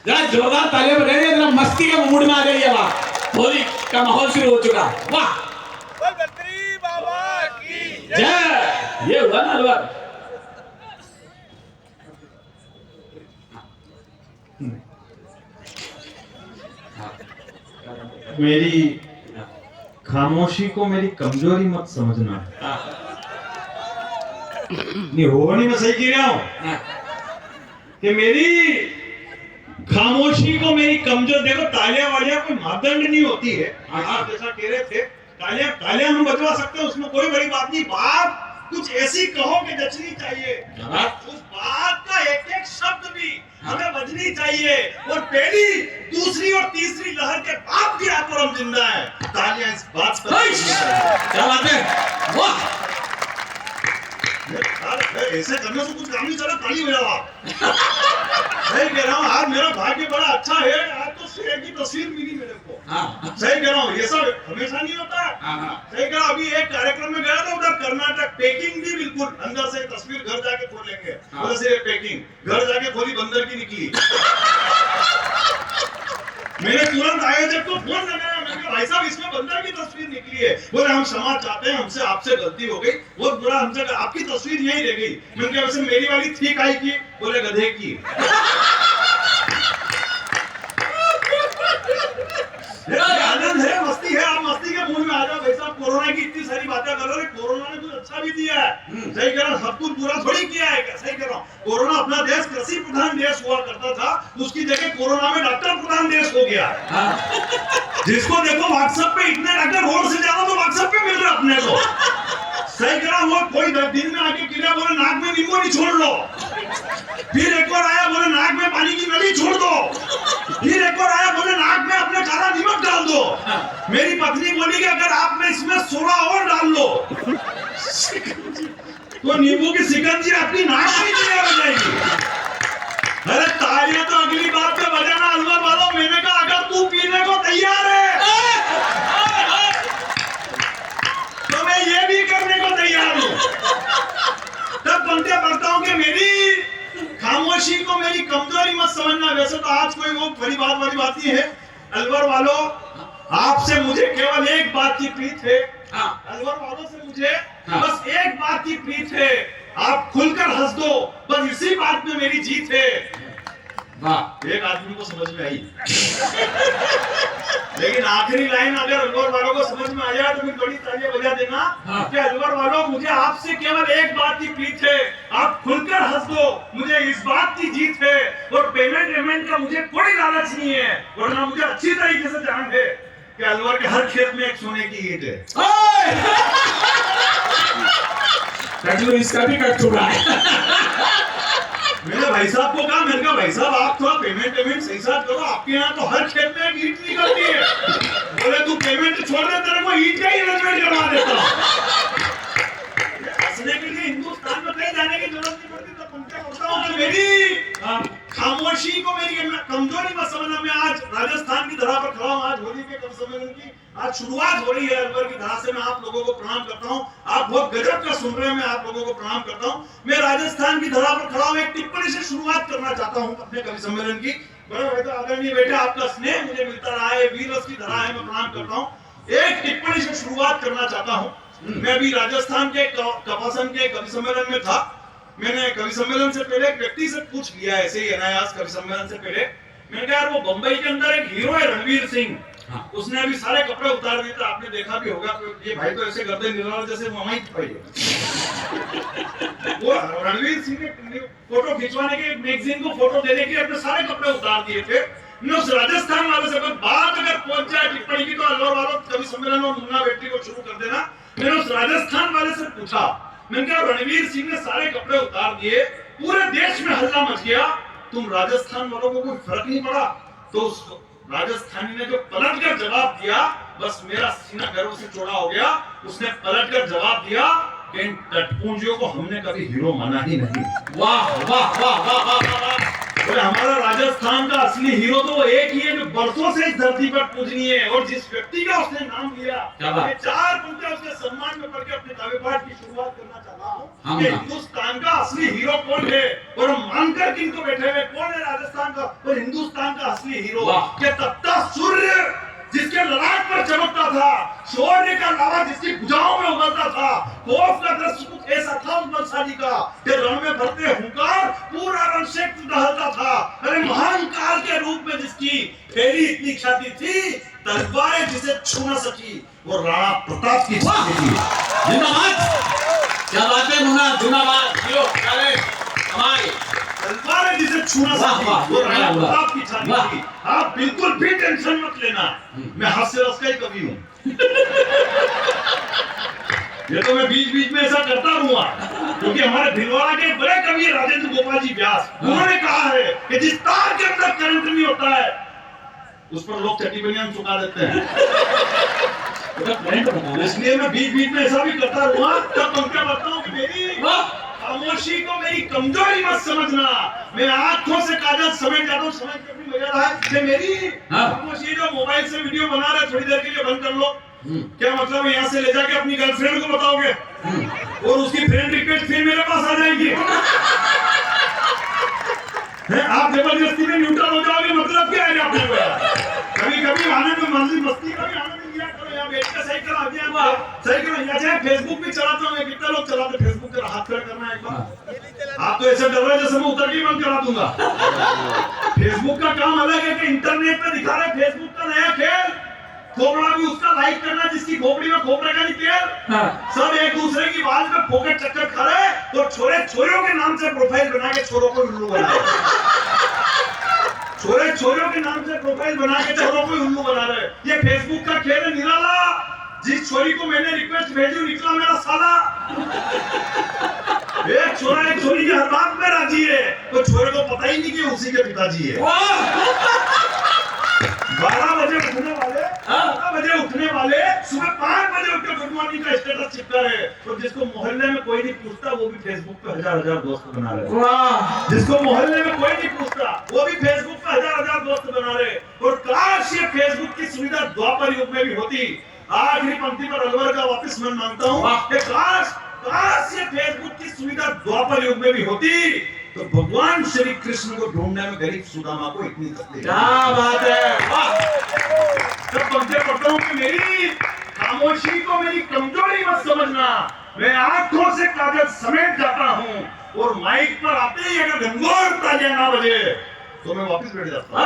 जरा जोरदार तालियां बजाइए, जरा मस्ती के मूड में आ जाइए। वाह, होली का माहौल शुरू हो चुका। वाह बाबा की जय। ये हुआ ना अलवर। मेरी खामोशी को मेरी कमजोरी मत समझना। नहीं होगा नहीं, मैं सही कह रहा हूं कि मेरी खामोशी को मेरी कमजोर। देखो तालियां वालियां कोई मापदंड नहीं होती है। आप जैसा कह रहे थे तालियां तालियां हम बजवा सकते हैं, उसमें कोई बड़ी बात नहीं। बात कुछ ऐसी कहो कि जचनी चाहिए, उस बात का एक एक शब्द भी हमें बजनी चाहिए। और पहली दूसरी और तीसरी लहर के बाद भी आप और हम जिंदा है। तालियां इस बात पर। क्या बात है, वाह। ऐसे करने से कुछ काम नहीं चला, ताली बजाओ आप। सही कह रहा हूँ, आज मेरा भाग्य बड़ा अच्छा है, आज तो शेर की तस्वीर मिली मेरे को। सही कह रहा हूँ, ये सब हमेशा नहीं होता। सही कह रहा हूँ, अभी एक कार्यक्रम में गया था उधर कर्नाटक, पैकिंग भी बिल्कुल अंदर से तस्वीर घर जाके खोलेंगे, उधर से पैकिंग घर जाके खोली, बंदर की निकली। मैंने तुरंत आयोजक को फोन लगाया, मैंने कहा भाई साहब इसमें बंदर की तस्वीर निकली है। बोले हम क्षमा चाहते हैं, हमसे आपसे गलती हो गई, बहुत बुरा, हमसे आपकी तस्वीर यही रह गई। मैंने कहा वैसे मेरी वाली थी काई की? बोले गधे की। आनंद है, मस्ती है, आप मस्ती के मूड में आ जाओ भाई साहब। कोरोना की इतनी सारी बातें बातें कर रहे, कोरोना ने कुछ अच्छा भी दिया है। सही कह रहा हूं, सब कुछ बुरा थोड़ी किया है क्या? सही कह रहा हूं। कोरोना अपना देश कृषि प्रधान देश हुआ करता था, उसकी जगह कोरोना में डॉक्टर प्रधान देश हो गया। जिसको देखो व्हाट्सएप पे इतने डॉक्टर, रोड से जाओ तो व्हाट्सएप पे मिल रहा अपने को। सही कह रहा हूं, कोई दिन में आके किला बोले नाक में नींबू नहीं छोड़ लो, फिर एक और आया बोले नाक में पानी की नली छोड़ दो, फिर एक और आया बोले नाक में अपने काला नमक डाल दो। मेरी पत्नी बोली कि अगर आपने इसमें सोडा और डाल लो तो नींबू की शिकंजी आपकी नाक में क्लियर हो जाएगी। अरे तालियां तो अगली बात पे बजाना अलवर वालों। मैंने कहा अगर तू पीने को तैयार है तो मैं ये भी करने को तैयार हूं। तब पंक्तियां पढ़ता हूं कि मेरी खामोशी को मेरी कमजोरी मत समझना। वैसे तो आज कोई वो बड़ी बात वाली बात नहीं है। अलवर वालों, आपसे मुझे केवल एक बात की प्रीत है। अलवर वालों से मुझे बस एक बात की प्रीत है, आप खुलकर हंस दो, बस इसी बात में मेरी जीत है। वाह, एक आदमी को समझ में आई। लेकिन आखिरी लाइन अगर अलवर वालों को समझ में आ जाए तो फिर बड़ी तालियां बजा देना कि अलवर वालों, मुझे आपसे केवल एक बात की प्रीत है, आप खुलकर हंस दो, मुझे इस बात की जीत है। और पेमेंट का मुझे कोई लालच नहीं है, वरना मुझे अच्छी तरीके से जान है कि अलवर के हर खेत में एक सोने की ईंट है। इसका भी कट चुका है। मैंने भाई साहब को कहा, मैंने कहा भाई साहब आप थोड़ा पेमेंट सही साथ करो, आपके यहाँ तो हर खेत में एक ईंट निकलती है। बोले तू पेमेंट छोड़ दे, तेरे को ईंट का ही अरेंजमेंट करवा देता हूँ। हंसने के लिए हिंदुस्तान में कहीं जाने की जरूरत नहीं पड़ती। तो पंक्तियां पढ़ता हूं कि मेरी खामोशी को मेरी कमजोरी मत समझना। मैं आज राजस्थान की धरा पर खड़ा हूं। आज होली के कवि सम्मेलन की आज शुरुआत हो रही है। अलवर की धरा से मैं आप लोगों को प्रणाम करता हूं। आप बहुत गजब का सुन रहे हैं, मैं आप लोगों को प्रणाम करता हूं। मैं राजस्थान की धरा पर खड़ा हूं, एक टिप्पणी से शुरुआत करना चाहता हूं अपने कवि सम्मेलन की। बड़े भाई तो आदरणीय बेटे, आपका स्नेह मुझे मिलता रहा है, वीर रस की धरा है, मैं प्रणाम करता हूं। एक टिप्पणी से शुरुआत करना चाहता हूं। मैं अभी राजस्थान के कपासन के कवि सम्मेलन में था। मैंने कवि सम्मेलन से पहले एक व्यक्ति से पूछ लिया, ऐसे ही अनायास कवि सम्मेलन से पहले। मैंने कहा यार, वो बंबई के अंदर एक हीरो है रणवीर सिंह, उसने अभी सारे कपड़े उतार दिए थे, आपने देखा भी होगा। तो ये भाई तो ऐसे गर्दन निराला जैसे मामा ही भाई है। वो रणवीर सिंह ने फोटो खिंचवाने के मैगजीन को फोटो देने के लिए अपने सारे कपड़े उतार दिए थे। मैं उस राजस्थान वाले से बात अगर पहुंच जाए टिप्पणी की, तो अलवर वालों कवि सम्मेलन और मुन्ना बेटी को शुरू कर देना। मैंने उस राजस्थान वाले से पूछा, मैंने कहा रणवीर सिंह ने सारे कपड़े उतार दिए, पूरे देश में हल्ला मच गया, तुम राजस्थान वालों को कोई फर्क नहीं पड़ा? तो उस राजस्थानी ने जो पलटकर जवाब दिया, बस मेरा सीना गर्व से चौड़ा हो गया। उसने पलटकर जवाब दिया कि इन तटपुंजियों को हमने कभी हीरो माना ही नहीं। वाह वाह वाह वाह वाह वाह। बोले हमारा राजस्थान का असली हीरो तो वो एक ही है जो बरसों से इस धरती पर पूजनीय है, और जिस व्यक्ति का उसने नाम लिया, ये चार पंक्तियां उसके सम्मान में पढ़ के अपने दावे पाठ की शुरुआत करना चाहता हूं कि हिंदुस्तान का असली हीरो कौन है, और हम मानकर किनको बैठे हुए कौन है राजस्थान का और हिंदुस्तान का असली हीरो। कि तपता सूर्य जिसके ललाट पर चमकता था, शौर्य का लावा जिसकी भुजाओं में उबलता था, खौफ का दृश्य कुछ ऐसा था उस बलशाली का कि रण में भरते हुंकार पूरा रण क्षेत्र दहलता था। अरे महान काल के रूप में जिसकी फैली इतनी ख्याति थी, तलवारें जिसे छू न सकी वो राणा प्रताप की थी। जिंदाबाद, क्या बात है मुन्ना, जिंदाबाद, जियो, चले, कमाई। तलवारें जिसे छू न सकी वो राणा प्रताप की छाती थी। आप बिल्कुल भी टेंशन मत लेना, मैं हास्य रस का ही कवि हूँ। ये तो मैं बीच बीच में ऐसा करता रहूंगा, क्योंकि हमारे भिलवाड़ा के बड़े कवि राजेंद्र गोपाल जी व्यास, उन्होंने कहा है कि जिस तार के अंदर करंट नहीं होता है उस पर लोग चट्टी बनियान चुका देते हैं। इसलिए मैं बीच बीच में ऐसा भी करता रहूंगा। तब पंक्तियां बताता हूँ कि मेरी खामोशी को मेरी कमजोरी मत समझना। मैं आंखों से काजल समेट जाता हूँ, समझ के भी मजा रहा है कि मेरी खामोशी जो मोबाइल से वीडियो बना रहे थोड़ी देर के लिए बंद कर लो। क्या मतलब यहाँ से ले जाके अपनी गर्लफ्रेंड को बताओगे और उसकी फ्रेंड रिक्वेस्ट फिर मेरे पास आ जाएगी? आप जबरदस्ती में न्यूट्रल हो जाओगे, मतलब क्या है आपने? कभी कभी आनंद मंजिल मस्ती का भी आनंद लिया करो, यहाँ बैठ के सही करो, सही करो। यहाँ चाहे फेसबुक भी चलाता हूँ, कितने लोग चलाते फेसबुक का हाथ खड़ा करना है एक बार। आप तो ऐसे डर रहे जैसे मैं उतर के बंद करा दूंगा। फेसबुक का काम अलग है कि इंटरनेट पे दिखा रहे फेसबुक का नया खेल, खोपड़ा भी उसका लाइक करना जिसकी खोपड़ी में खोपड़े का नहीं तेल। हाँ। सब एक दूसरे की बात में फोकट चक्कर खा रहे हैं और छोरे छोरियों के नाम से प्रोफाइल बना के छोरों को उल्लू बना रहे हैं। छोरे छोरियों के नाम से प्रोफाइल बना के छोरों को उल्लू बना रहे हैं। ये फेसबुक का खेल है निराला। जिस छोरी को मैंने रिक्वेस्ट भेजी निकला मेरा साला। एक छोरा एक छोरी की हर बात में राजी है, तो छोरे को पता ही नहीं कि उसी के पिताजी है। 12 बजे उठने वाले, 12 बजे उठने वाले सुबह 5 बजे उठ के गुड मॉर्निंग का स्टेटस चिपका रहे। तो जिसको मोहल्ले में कोई नहीं पूछता वो भी फेसबुक पे हजार दोस्त बना रहे। जिसको मोहल्ले में कोई नहीं पूछता वो भी फेसबुक पे हजार दोस्त बना रहे। और काश ये फेसबुक की सुविधा द्वापर युग में भी होती। आखिरी पंक्ति पर अलवर का वापस मैं मांगता हूँ कि काश ये फेसबुक की सुविधा द्वापर युग में भी होती तो भगवान श्री कृष्ण को ढूंढने में गरीब सुदामा को इतनी तकलीफ। क्या बात है, वाह। जब पंक्ति पढ़ता हूँ कि मेरी खामोशी को मेरी कमजोरी मत समझना, मैं आंखों से कागज समेट जाता हूँ और माइक पर आते ही अगर घनघोर तालियां ना बजे तो मैं वापस बैठ जाता हूँ।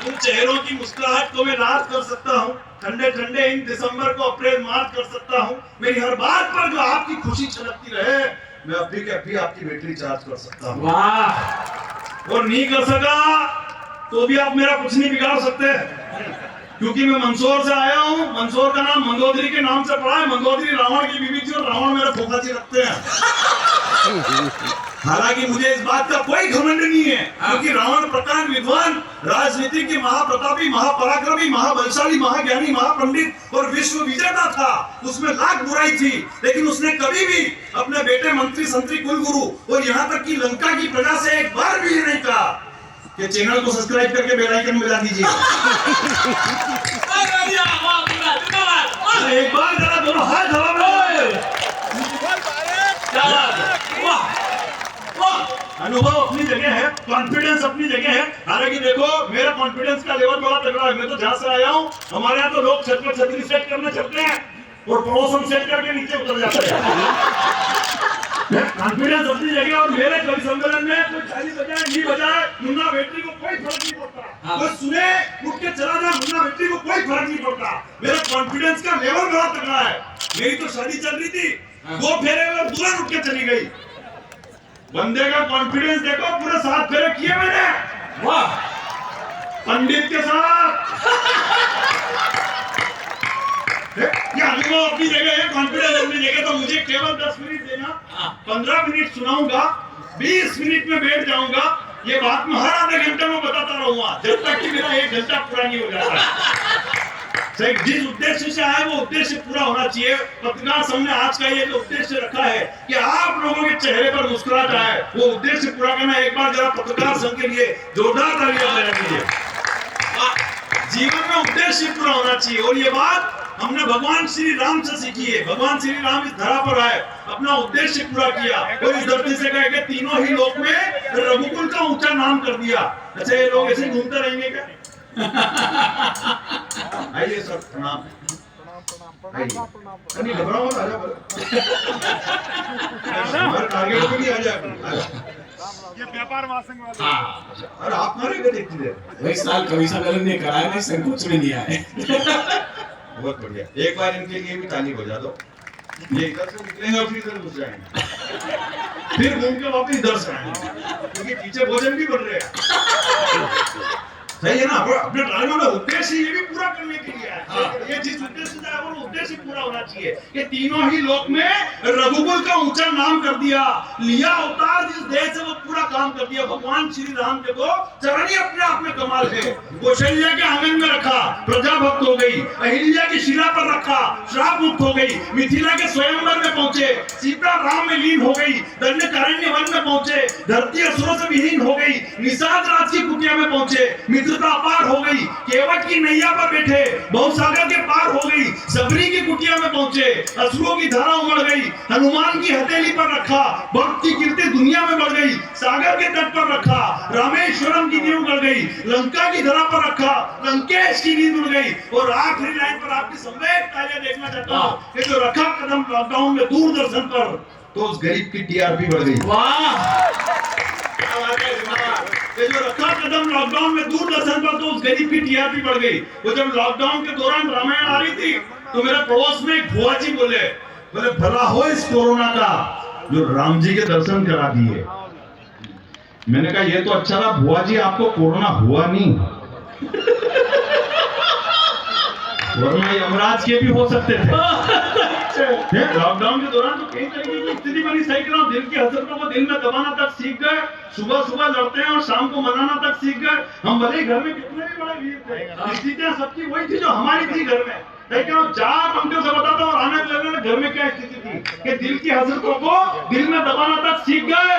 उन चेहरों की मुस्कुराहट को मैं रात कर सकता हूँ, ठंडे ठंडे इन दिसंबर को अप्रैल मार्च कर सकता हूँ। मेरी हर बात पर जो आपकी खुशी छलकती रहे मैं अभी के अभी आपकी बैटरी चार्ज कर सकता हूँ। वाह। और नहीं कर सका तो भी आप मेरा कुछ नहीं बिगाड़ सकते, क्योंकि मैं मंदसौर से आया हूँ। मंदसौर का नाम मंदोदरी के नाम से पड़ा है। मंदोदरी रावण की बीवी थी और रावण मेरे फूफा जी रखते हैं। हालांकि मुझे इस बात का कोई घमंड नहीं है, क्योंकि रावण प्रकांड विद्वान, राजनीति के महाप्रतापी, महापराक्रमी, महाबलशाली, महाज्ञानी, महापंडित और विश्व विजेता था। उसमें लाख बुराई थी, लेकिन उसने कभी भी अपने बेटे मंत्री संतरी कुलगुरु और यहाँ तक कि लंका की प्रजा से एक बार भी ये नहीं कहा कि चैनल को सब्सक्राइब करके बेल आइकन बजा दीजिए। एक बार जरा दोनों हाथ हवा में। अनुभव अपनी जगह है, कॉन्फिडेंस अपनी जगह है। हालांकि देखो मेरा कॉन्फिडेंस का लेवल बड़ा तगड़ा है। मैं तो जहां से आया हूँ हमारे यहाँ तो लोग छत पर छतरी सेट करने चलते हैं और पड़ोसन सेट करके नीचे उतर जाते हैं। कॉन्फिडेंस अपनी जगह। और मेरे कवि सम्मेलन में कोई ताली बजाए नहीं बजाए, मुन्ना बेटी को कोई फर्क नहीं पड़ता। कोई सुने उठ के चला जाए, मुन्ना बेटी को कोई फर्क नहीं पड़ता। मेरा कॉन्फिडेंस का लेवल बड़ा तगड़ा है। मेरी तो शादी चल रही थी, 2 फेरे में दुल्हन उठ के चली गई। बंदे का कॉन्फिडेंस देखो, पूरे 7 फेरे किए मैंने। वाह। पंडित के साथ। ये अनुभव अपनी जगह है, कॉन्फिडेंस अपनी जगह। तो मुझे केवल 10 मिनट देना, 15 मिनट सुनाऊंगा, 20 मिनट में बैठ जाऊंगा। ये बात मैं हर आधे घंटे में बताता रहूंगा जब तक कि मेरा 1 घंटा पूरा नहीं हो जाता। जिस उद्देश्य से आए वो उद्देश्य पूरा होना चाहिए। पत्रकार संघ ने आज का ये जो उद्देश्य रखा है कि आप लोगों के चेहरे पर मुस्कुराहट आए, वो उद्देश्य पूरा करना। एक बार जरा पत्रकार संघ के लिए जोरदार तालियां बजा दीजिए। जीवन में उद्देश्य पूरा होना चाहिए और ये बात हमने भगवान श्री राम से सीखी है। भगवान श्री राम इस धरा पर आए, अपना उद्देश्य पूरा किया और इस धरती से कहे कि तीनों ही लोक में रघुकुल का ऊंचा नाम कर दिया। अच्छा ये लोग ऐसे घूमते रहेंगे क्या? आइए सर, प्रणाम। नहीं घबराओ मत, आजा। हमारे टारगेट पे भी आ जाए। ये व्यापार महासंघ वाले। हाँ, अरे आप मारेंगे देखिए। इस साल कवि सम्मेलन ने कराया नहीं, संकोच में नहीं आए। बहुत बढ़िया। एक बार इनके लिए भी ताली बजा दो। ये इधर से निकलेंगे और फिर इधर घुस जाएंगे, फिर घूम के वापस इधर से आएंगे, क्योंकि पीछे भोजन भी बढ़ रहे हैं। सही है ना? अपने ड्राइवर का उद्देश्य ये भी पूरा करने के लिए है। ये जिस उद्देश्य से आया वो उद्देश्य पूरा होना चाहिए कि तीनों ही लोक में रघुकुल का ऊंचा नाम कर दिया, लिया अवतार जिस देश से वो पूरा काम कर दिया। भगवान श्री राम के तो चरण ही अपने आप में कमाल है। कौशल्या के आंगन में रखा, प्रजा भक्त हो गई। अहिल्या की शिला पर रखा, श्राप मुक्त हो गई। मिथिला के स्वयंवर में पहुंचे, सीता राम में लीन हो गई। दंडकारण्य वन में पहुंचे, धरती असुरों से विहीन हो गई। निषाद राज की कुटिया में पहुंचे, मित्रता अपार हो गई। केवट की नैया पर बैठे, बहुसागर के पार हो गई। सबरी की कुटिया में पहुंचे, असुरों की धारा उमड़ गई। हनुमान की हथेली पर रखा, भक्त की कीर्ति दुनिया में बढ़ गई। सागर के तट पर रखा, रामेश्वरम की नींव गड़ गई। लंका की धरा पर रखा, लंकेश की नींद उड़ गई। और आखिरी लाइन पर आपकी सम्वेक तालियां देखना चाहता हूं कि जो रखा कदम लॉकडाउन में दूरदर्शन पर, तो तो उस गरीब की टीआरपी बढ़ गई। वाह क्या बात है, जिंदाबाद। ये जो रखा कदम लॉकडाउन में दूरदर्शन पर, तो उस गरीब की टीआरपी बढ़ गई। वो जब लॉकडाउन के दौरान रामायण आ रही थी तो मेरे पड़ोस में एक बुआ जी बोले भला हो इस कोरोना का जो राम जी के दर्शन करा दिए। मैंने कहा ये तो अच्छा रहा बुआ जी, आपको कोरोना हुआ नहीं। वरना यमराज के भी हो सकते थे। लॉकडाउन के दौरान तो कई तरीके की स्थिति बनी। सही कह रहा हूं, दिल की हसरतों को दिल में दबाना तक सीख गए। सुबह सुबह लड़ते हैं और शाम को मनाना तक सीख गए। हम भले ही घर में कितने भी बड़े वीर थे, स्थितियां सबकी वही थी जो हमारी थी घर में। सही कह रहा हूं, 4 पंक्तियों से बताता हूं और आने वाले घर में क्या स्थिति थी कि दिल की हसरतों को दिल में दबाना तक सीख गए,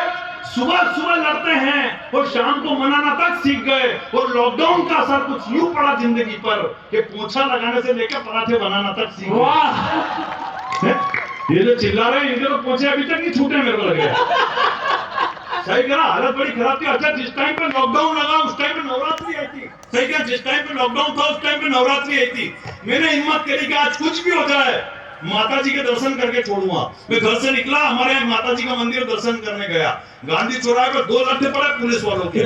सुबह सुबह लड़ते हैं और शाम को मनाना तक सीख गए। और लॉकडाउन का असर कुछ यूं पड़ा जिंदगी पर कि पोछा लगाने से लेकर पराठे बनाना तक सीख गए। वाह, ये जो चिल्ला रहे हैं इनके तो पोछे अभी तक नहीं छूटे, मेरे को लग रहा है। सही कहा, हालत बड़ी खराब थी। अच्छा, जिस टाइम पे लॉकडाउन लगा उस टाइम पे नवरात्रि आई थी। सही कहा, जिस टाइम पे लॉकडाउन था उस टाइम पे नवरात्रि आई थी। मैंने हिम्मत करी कि आज कुछ भी हो जाए माता जी के दर्शन करके छोड़ूंगा। मैं घर से निकला, हमारे यहाँ माता जी का मंदिर दर्शन करने गया। गांधी चौराहे पर 2 लट्ठे पड़े पुलिस वालों के,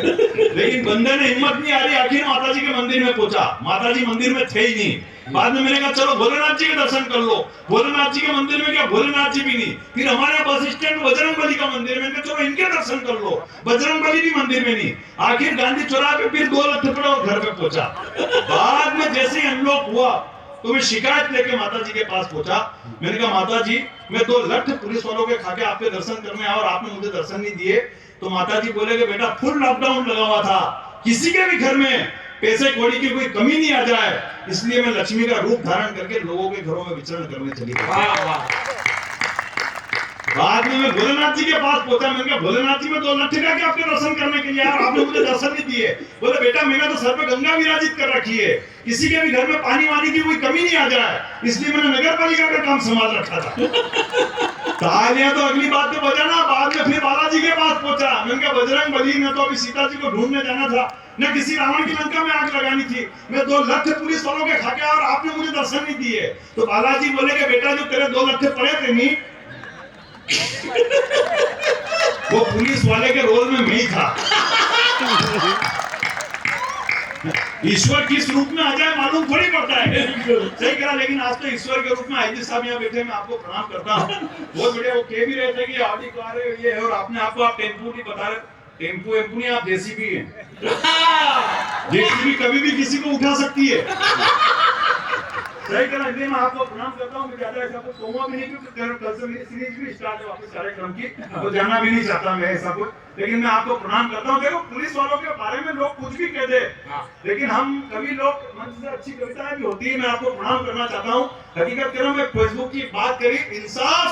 लेकिन बंदे ने हिम्मत नहीं आ रही, आखिर माता जी के मंदिर में पहुंचा। माता जी मंदिर में थे ही नहीं। बाद में मैंने कहा चलो भोलेनाथ जी के दर्शन कर लो। भोलेनाथ जी के मंदिर में क्या, भोलेनाथ जी भी नहीं। फिर हमारे बस स्टैंड बजरंगबली का मंदिर में, चलो इनके दर्शन कर लो। बजरंगबली भी मंदिर में नहीं। आखिर गांधी चौराहे पे फिर 2 लट्ठे पड़े और घर पे पहुंचा। बाद में जैसे ही अनलॉक हुआ तो मैं शिकायत लेके माता जी के पास पहुंचा। मैंने कहा माता जी, मैं 2 लठ पुलिस वालों के खा के आपके दर्शन करने आया और आपने मुझे दर्शन नहीं दिए। तो माता जी बोले कि बेटा फुल लॉकडाउन लगा हुआ था, किसी के भी घर में पैसे कौड़ी की कोई कमी नहीं आ जाए, इसलिए मैं लक्ष्मी का रूप धारण करके लोगों के घरों में विचरण करने चली गई। बाद में मैं भोलेनाथ जी के पास पहुंचा। मैंने कहा भोलेनाथ जी, में 2 लट्ठे का के आपके दर्शन करने के लिए यार, आपने मुझे दर्शन नहीं दिए। बोले बेटा मैंने तो सर पे गंगा विराजित कर रखी है, किसी के भी घर में पानी वानी की कोई कमी नहीं आ जाए, इसलिए मैंने नगर पालिका का काम संभाल रखा था। तालियां तो अगली बात पे बजाना। बाद में फिर बालाजी के पास पहुंचा। मैंने कहा बजरंगबली ने तो अभी सीता जी को ढूंढने जाना था, न किसी रावण की लंका में आग लगानी थी। मैं 2 लट्ठे पुलिस वालों के खा के और आपने मुझे दर्शन नहीं दिए। तो बालाजी बोले कि बेटा जो तेरे 2 लट्ठे पड़े थे नहीं, वो पुलिस वाले के रोल में मैं ही था। ईश्वर किस रूप में आ जाए मालूम थोड़ी पड़ता है। सही करा, लेकिन आज तो ईश्वर के रूप में आईजी साहब यहाँ बैठे, मैं आपको प्रणाम करता हूँ। बहुत बढ़िया। वो कह भी रहे थे कि ऑडी कार है ये है, और आपने आपको आप टेम्पू नहीं बता रहे। टेम्पू एम्पू नहीं, आप जेसीबी हैं। जेसीबी कभी भी किसी को उठा सकती है। सही करा, इसलिए मैं आपको प्रणाम करता हूँ। मैं ज्यादा ऐसा कुछ कहूंगा भी नहीं, क्योंकि कल से मेरी सीरीज भी स्टार्ट है वापस कार्यक्रम की, तो जाना भी नहीं चाहता मैं ऐसा कुछ, लेकिन मैं आपको प्रणाम करता हूँ। देखो पुलिस वालों के बारे में लोग कुछ भी कह दे, लेकिन हम कभी लोग मन से अच्छी कविताएं भी होती है। मैं आपको प्रणाम करना चाहता हूँ। हकीकत करो, मैं फेसबुक की बात करी, इंसाफ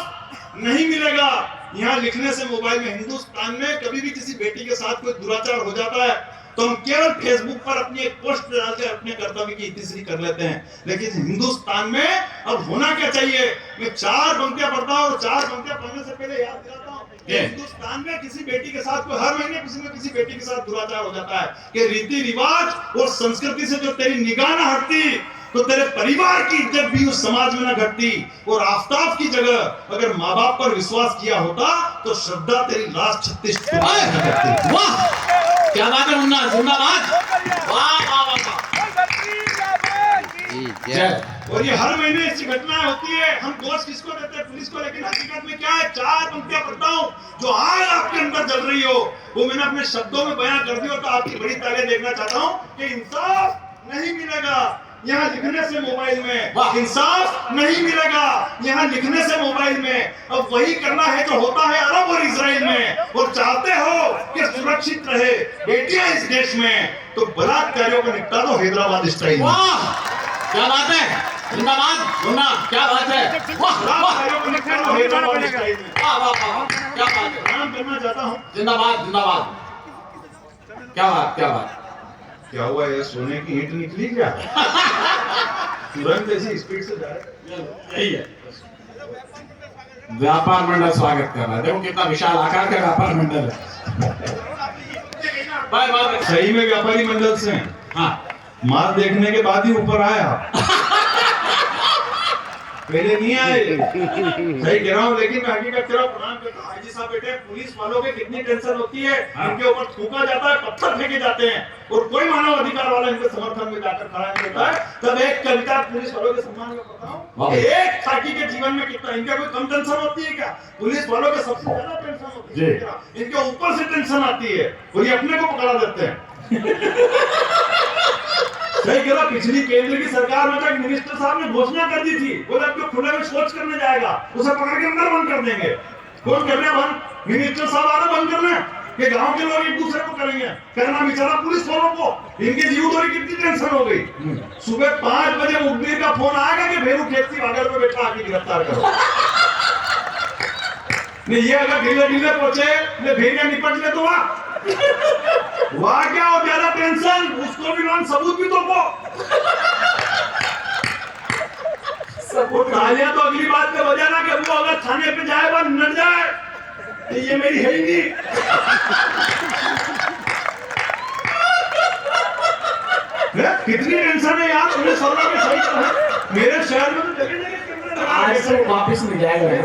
नहीं मिलेगा यहाँ लिखने से मोबाइल में। हिंदुस्तान में कभी भी किसी बेटी के साथ कोई दुराचार हो जाता है तो हम केवल फेसबुक पर अपनी एक पोस्ट डालकर अपने कर्तव्य की इतिश्री कर लेते हैं, लेकिन हिंदुस्तान में अब होना क्या चाहिए। मैं 4 पंक्तियां पढ़ता हूँ और 4 पंक्तियां पढ़ने से पहले याद दिलाता हूँ कि हिंदुस्तान में किसी बेटी के साथ हर महीने किसी न किसी बेटी के साथ दुराचार हो जाता है कि रीति रिवाज और संस्कृति से जो तेरी निगाह न हटती तो तेरे परिवार की इज्जत भी उस समाज में न घटती। और आफताब की जगह अगर माँ बाप पर विश्वास किया होता तो श्रद्धा तेरी लाश 36 फुट न करती। वाह, क्या बात है मुन्ना, जिंदाबाद। वाह वाह वाह। और ये हर महीने ऐसी घटनाएं होती है। हम दोष किसको देते हैं, पुलिस को, लेकिन हकीकत में क्या है। 4 पंक्तियां पढ़ता हूँ, जो आग आपके अंदर जल रही हो वो मैंने अपने शब्दों में बयां कर दी हो, तो आपकी बड़ी तालियां देखना चाहता हूँ कि इंसाफ नहीं मिलेगा यहाँ लिखने से मोबाइल में। इंसाफ नहीं मिलेगा यहाँ लिखने से मोबाइल में। अब वही करना है जो होता है अरब और इजराइल में। और चाहते हो कि सुरक्षित रहे बेटियां इस देश में, तो बलात्कारियों को निपटा दो हैदराबाद स्टाइल। वाह, क्या बात है, जिंदाबाद मुन्ना, क्या बात है। वाह वाह, हैदराबाद स्टाइल में। वाह वाह वाह, क्या बात है। प्रणाम करना चाहता हूँ। जिंदाबाद जिंदाबाद। क्या बात, क्या बात। क्या हुआ, ये सोने की ईंट निकली क्या? तुरंत ऐसी स्पीड से जा रहे। यही है, व्यापार मंडल स्वागत कर रहा है। देखो कितना विशाल आकार का व्यापार मंडल है। Bye bye. सही में व्यापारी मंडल से हैं। हाँ, माल देखने के बाद ही ऊपर आया। पहले नहीं आए। सही कह रहा हूँ, लेकिन मैं हकीकत कह रहा हूँ, प्रणाम करता हूँ। हाजी साहब बेटे, पुलिस वालों के कितनी टेंशन होती है, इनके ऊपर थूका जाता है, पत्थर फेंके जाते हैं, और कोई मानव अधिकार वाला इनके समर्थन में जाकर खड़ा नहीं होता है। तब एक कविता पुलिस वालों के सम्मान में बताऊं, एक खाकी के जीवन में कितना, इनका कोई कम टेंशन होती है क्या? पुलिस वालों के सबसे ज्यादा टेंशन होती है, इनके ऊपर से टेंशन आती है, और ये अपने को पकड़ा देते हैं। सही कह रहा, पिछली केंद्र की सरकार में तक मिनिस्टर साहब ने घोषणा कर दी थी, बोले अब जो खुले में शौच करने जाएगा उसे पकड़ के अंदर बंद कर देंगे। कौन कर रहे बंद? मिनिस्टर साहब आ रहे बंद करने, कि गांव के लोग एक दूसरे को करेंगे, करना बेचारा पुलिस वालों को, इनके जीवदोरी कितनी टेंशन हो गई। सुबह 5 बजे मुखबिर का फोन आएगा कि भेरू खेती वागर में बैठा आके गिरफ्तार करो। नहीं, ये अगर ढीले ढीले पहुंचे, भेड़िया निपट ले तो वाह क्या हो, ज्यादा टेंशन, उसको भी मान, सबूत भी तो को। वो तालियां तो अगली बात पे बजाना कि वो अगर थाने पे जाए बस न जाए, तो ये मेरी है ही नहीं। कितनी टेंशन है यार, पुलिस वालों के सही तरह। मेरे शहर में तो जगह जगह कैमरे आज से वापस नहीं जाएगा। मेरे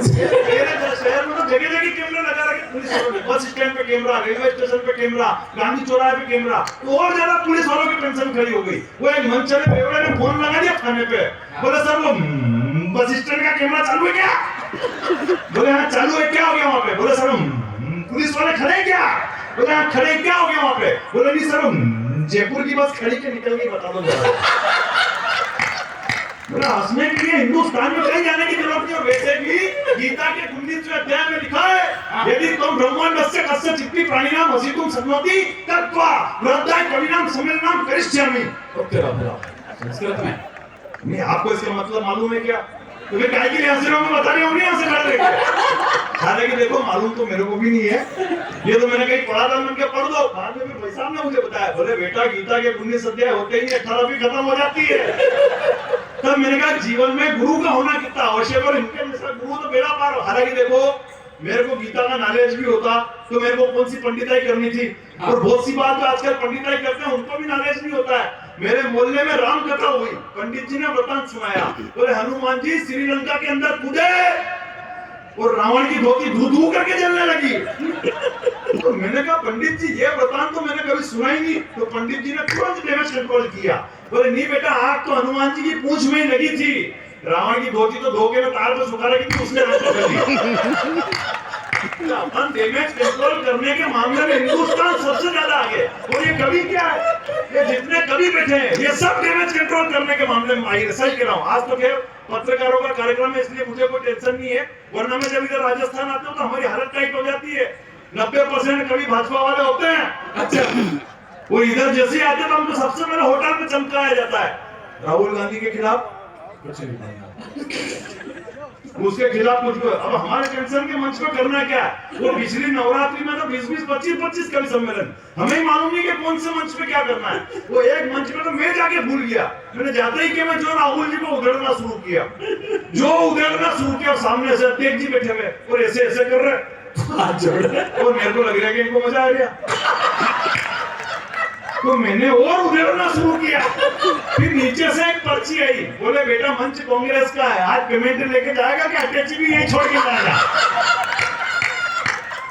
शहर में तो जगह जगह कैमरे लगा रखे पुलिस वालों ने, बस स्टैंड पे कैमरा, रेलवे स्टेशन पे कैमरा, गांधी चौराहे पे कैमरा, तो और ज्यादा पुलिस वालों की टेंशन खड़ी हो गई। वो एक मंचले बेवड़े ने फोन लगा दिया थाने पे, बोले सर वो बस स्टैंड का कैमरा चालू है क्या? बोले हाँ चालू है, क्या हो गया वहाँ पे? बोले सर पुलिस वाले खड़े क्या? बोले हाँ खड़े, क्या हो गया वहाँ पे? बोले नहीं सर जयपुर की बस खड़ी के निकल गई, बता दो जरा। बोला हंसने के लिए हिंदुस्तान में कहीं जाने की जरूरत नहीं है। वैसे भी गीता के 19वें अध्याय में लिखा है, यदि तुम ब्रह्मांडस्य कस्य चित्ति प्राणिनाम हसितुम शक्नोति तत्वा वृद्धाय कविनाम सम्मेलनाम करिष्यामि। संस्कृत में नहीं, आपको इसका मतलब मालूम है क्या? तुम्हें काय के लिए हंस रहा हूँ, मैं बता रही हूँ, नहीं हंस रहा। हालांकि देखो मालूम तो मेरे को भी नहीं है, ये तो मैंने कहीं पढ़ा था, मैंने पढ़ दो। बाद में भाई साहब ने मुझे बताया, बोले बेटा गीता के 19 अध्याय होते ही 18वीं खत्म हो जाती है। तब मैंने कहा जीवन में गुरु का होना कितना आवश्यक, और इनके जैसा गुरु तो बेड़ा पार। हालांकि देखो मेरे को गीता का नॉलेज भी होता तो मेरे को कौन सी पंडिताई करनी थी, और बहुत सी बात जो आजकल पंडिताई करते हैं उनको भी नॉलेज नहीं होता है। मेरे मोहल्ले में राम कथा हुई, पंडित जी ने वृतांत सुनाया, बोले हनुमान जी श्रीलंका के अंदर कूदे और रावण की धोती धू धू करके जलने लगी। तो मैंने कहा पंडित जी ये वृतांत तो मैंने कभी सुना ही नहीं। तो पंडित जी ने तुरंत डैमेज कंट्रोल किया, बोले नहीं बेटा आग तो हनुमान जी की पूंछ में ही लगी थी, रावण की धोती तो धोखे में तार पर सुखा रखी थी, उसने आग पकड़ ली। अपन डैमेज कंट्रोल करने के मामले में हिंदुस्तान सबसे ज्यादा आगे। और ये कवि क्या है, ये जितने कवि बैठे हैं ये सब डैमेज कंट्रोल करने के मामले में माहिर। सही कह रहा हूँ। आज तो खैर पत्रकारों का कार्यक्रम है इसलिए मुझे कोई टेंशन नहीं है, वरना मैं जब इधर राजस्थान आता हूँ तो हमारी हालत टाइट हो जाती है। 90% कवि भाजपा वाले होते हैं। अच्छा, वो इधर जैसे आते हैं तो हमको सबसे पहले होटल में चमकाया जाता है, राहुल गांधी के खिलाफ कुछ नहीं बोलना, उसके खिलाफ कुछ। अब हमारे टेंशन के मंच पे करना क्या है? वो पिछली नवरात्रि में तो 20-20, 25-25 कवि सम्मेलन, हमें मालूम नहीं कि कौन से मंच पे क्या करना है। वो एक मंच पे तो मैं जाके भूल गया, मैंने जाते ही कि मैं जो राहुल जी को उधेड़ना शुरू किया, और सामने से अध्यक्ष जी बैठे हुए और ऐसे ऐसे कर रहे, और मेरे को लग रहा है कि इनको मजा आ गया, तो मैंने और उधेड़ना शुरू किया। फिर नीचे से एक पर्ची आई, बोले बेटा मंच कांग्रेस का है, आज पेमेंट लेके जाएगा कि अध्यक्ष भी यही छोड़ के जाएगा।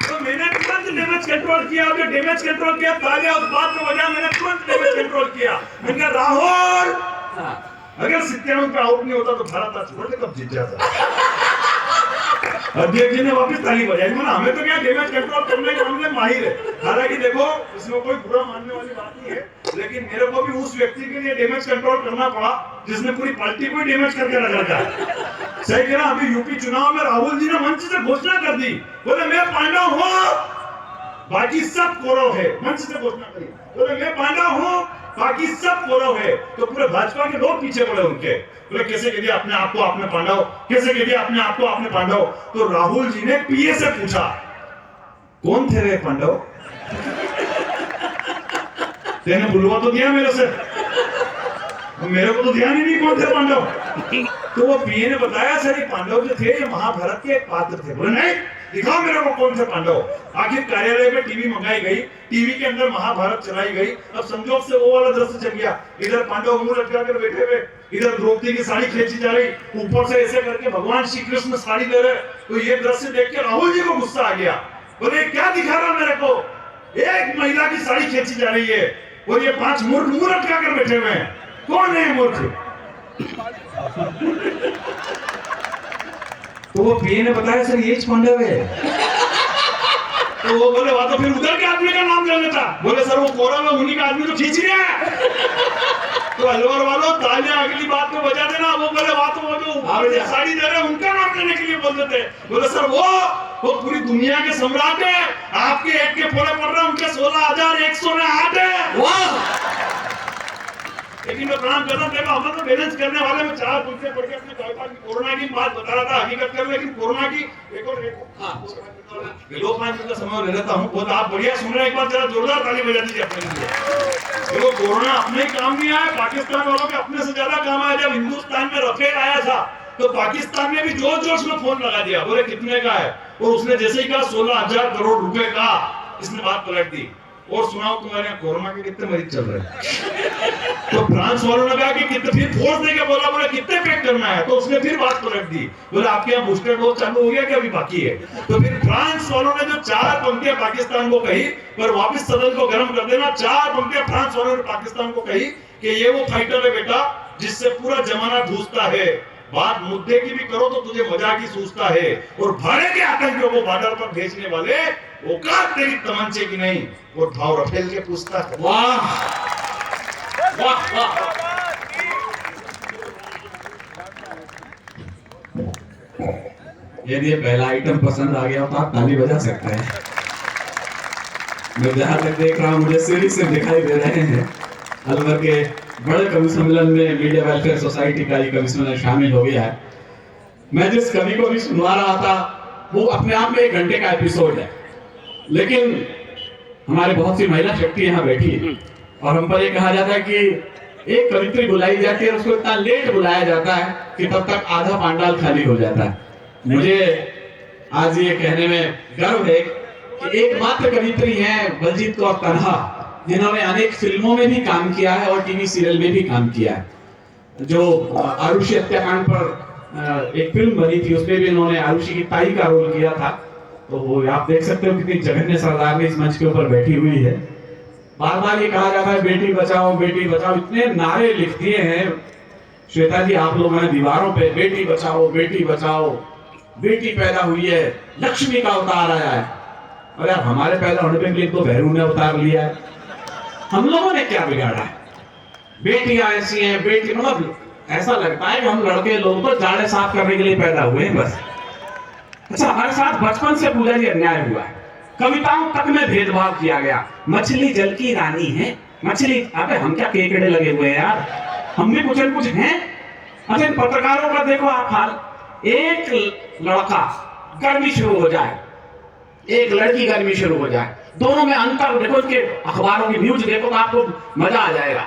तो मैंने तुरंत डैमेज कंट्रोल किया, और डैमेज कंट्रोल किया, तालियां उस बात को बजा, मैंने तुरंत डैमेज कंट्रोल किया। मैंने कहा राहुल अगर 97 पे आउट नहीं होता तो भारत आज वर्ल्ड कप जीत जाता। अध्यक्ष जी ने वापस ताली बजाई। मैंने हमें तो क्या डैमेज कंट्रोल करने के मामले माहिर है। हालांकि देखो इसमें कोई बुरा मानने वाली बात नहीं है, लेकिन मेरे को भी उस व्यक्ति के लिए डैमेज कंट्रोल करना पड़ा जिसने पूरी पार्टी को डैमेज करके रख रखा है। सही कह रहा। अभी यूपी चुनाव में राहुल जी ने मंच से घोषणा कर दी, बोले मैं पांडव हूँ बाकी सब कौरव है। मंच से घोषणा करी, बोले मैं पांडव हूँ बाकी सब कौरव है। तो पूरे भाजपा के लोग पीछे पड़े उनके, बोले कैसे कह दिया अपने आप को आपने पांडव, कैसे कह दिया अपने आप को आपने पांडव। तो राहुल जी ने पीए से पूछा कौन थे रे पांडव, तेने बुलवा तो दिया मेरे से, मेरे को तो ध्यान ही नहीं कौन थे पांडव। तो वो पीए ने बताया सर ये पांडव जो थे ये महाभारत के एक पात्र थे। बोले नहीं दिखाओ मेरे को कौन से पांडव। आखिर कार्यालय में टीवी मंगाई गई, टीवी के अंदर महाभारत चलाई गई। अब संजोग से वो वाला दृश्य चल गया, इधर पांडव मुंह लटका कर बैठे हुए, इधर द्रौपदी की साड़ी खींची जा रही, ऊपर से ऐसे करके भगवान श्री कृष्ण साड़ी दे रहे। तो ये दृश्य देख के राहुल जी को गुस्सा आ गया, बोले क्या दिखा रहा मेरे को, एक महिला की साड़ी खींची जा रही है और ये 5 मूर्ख मुंह लटका कर बैठे हुए हैं, कौन है मूर्ख? तो वो पीए ने बताया सर ये पांडव है। तो वो बोले वहां तो फिर उधर के आदमी का नाम ले लेता, बोले सर वो कोरा में उन्हीं का आदमी तो खींच रहा है। तो अलवर वालों तालियां अगली बात में बजा देना। वो बोले वहां तो वो जो ऊपर से साड़ी दे रहे हैं उनका नाम लेने के लिए बोल देते, बोले सर वो पूरी दुनिया के सम्राट है, आपके एक के फोड़े पड़ रहे हैं, उनके 16,108 है। वाह! लेकिन मैं प्रणाम करता हूं, देखो हम तो बैलेंस करने वाले में 4 पुस्तकें पढ़ के अपने कोरोना की बात बता रहा था, हकीकत कर, लेकिन कोरोना की एक और 2-5 मिनट का समय ले लेता हूं। बहुत आप बढ़िया सुन रहे हैं, एक बार जरा जोरदार ताली बजा दीजिए अपने लिए। देखो कोरोना अपने ही काम नहीं आया, पाकिस्तान वालों के अपने से ज्यादा काम आया। जब हिंदुस्तान में रफेल आया था तो पाकिस्तान में भी जोर जोर से फोन लगा दिया, बोले कितने का है, और उसने जैसे ही कहा 16,000 करोड़ रुपए का, इसने बात पलट दी। और सुनाओ तुम्हारे यहाँ कोरोना के कितने मरीज चल रहे हैं? तो फ्रांस वालों ने कहा कि कितने, फिर फोर्स देके बोला, बोले कितने पैक करना है, तो उसने फिर बात पलट दी, बोले आपके यहाँ बूस्टर डोज चालू हो गया कि अभी बाकी है। तो फिर फ्रांस वालों ने जो 4 पंक्तियां पाकिस्तान को कही, पर वापस सदन को गर्म कर देना, 4 पंक्तियां फ्रांस वालों ने पाकिस्तान को कही कि ये वो फाइटर है बेटा जिससे पूरा जमाना जूझता है, बात मुद्दे की भी करो तो तुझे मजाक ही सूझता है, और भाड़े के आतंकियों को बॉर्डर पर भेजने वाले औकात तेरी तमंचे की नहीं, और भाव रफेल के पूछता है। वाह वाह वाह! यदि ये पहला आइटम पसंद आ गया तो आप ताली बजा सकते हैं। मैं जहां तक देख रहा हूं मुझे सीढ़ी से दिखाई दे रहे हैं अलवर के बड़े कवि सम्मेलन में मीडिया वेलफेयर सोसाइटी का ये कवि सम्मेलन शामिल हो गया है। मैं जिस कवि को भी सुनवा रहा था वो अपने आप में 1 घंटे का एपिसोड है, लेकिन हमारे बहुत सी महिला शक्ति यहाँ बैठी है और हम पर ये कहा जाता है कि एक कवित्री बुलाई जाती है और उसको इतना लेट बुलाया जाता है कि तब तक आधा पांडाल खाली हो जाता है। मुझे आज ये कहने में गर्व है कि एकमात्र कवित्री हैं बलजीत कौर तन्हा, जिन्होंने अनेक फिल्मों में भी काम किया है और टीवी सीरियल में भी काम किया है। जो आरुषि हत्याकांड पर एक फिल्म बनी थी उसमें भी इन्होंने आरुषि की ताई का रोल किया था। तो वो आप देख सकते हो कितनी जघन्य सरदार इस मंच के ऊपर बैठी हुई है। बार बार ये कहा जाता है बेटी बचाओ बेटी बचाओ, इतने नारे लिख दिए हैं श्वेता जी आप लोगों ने दीवारों पे, बेटी बचाओ बेटी बचाओ, बेटी पैदा हुई है, लक्ष्मी का अवतार आया है। और यार हमारे पैदा होने पे भी तो भैरू ने अवतार लिया है, हम लोगों ने क्या बिगाड़ा है? बेटियां ऐसी हैं, बेटी मतलब ऐसा लगता है कि हम लड़के लोग तो जाड़े साफ करने के लिए पैदा हुए हैं बस। अच्छा हमारे साथ बचपन से पूजा जी अन्याय हुआ है, कविताओं तक में भेदभाव किया गया। मछली जल की रानी है, मछली, अबे हम क्या केकड़े लगे हुए हैं यार, हम भी कुछ न कुछ हैं। अच्छा पत्रकारों का देखो आप हाल, एक लड़का गर्मी शुरू हो जाए, एक लड़की गर्मी शुरू हो जाए, दोनों में अंतर देखो, उसके अखबारों की न्यूज देखो तो आपको मजा आ जाएगा।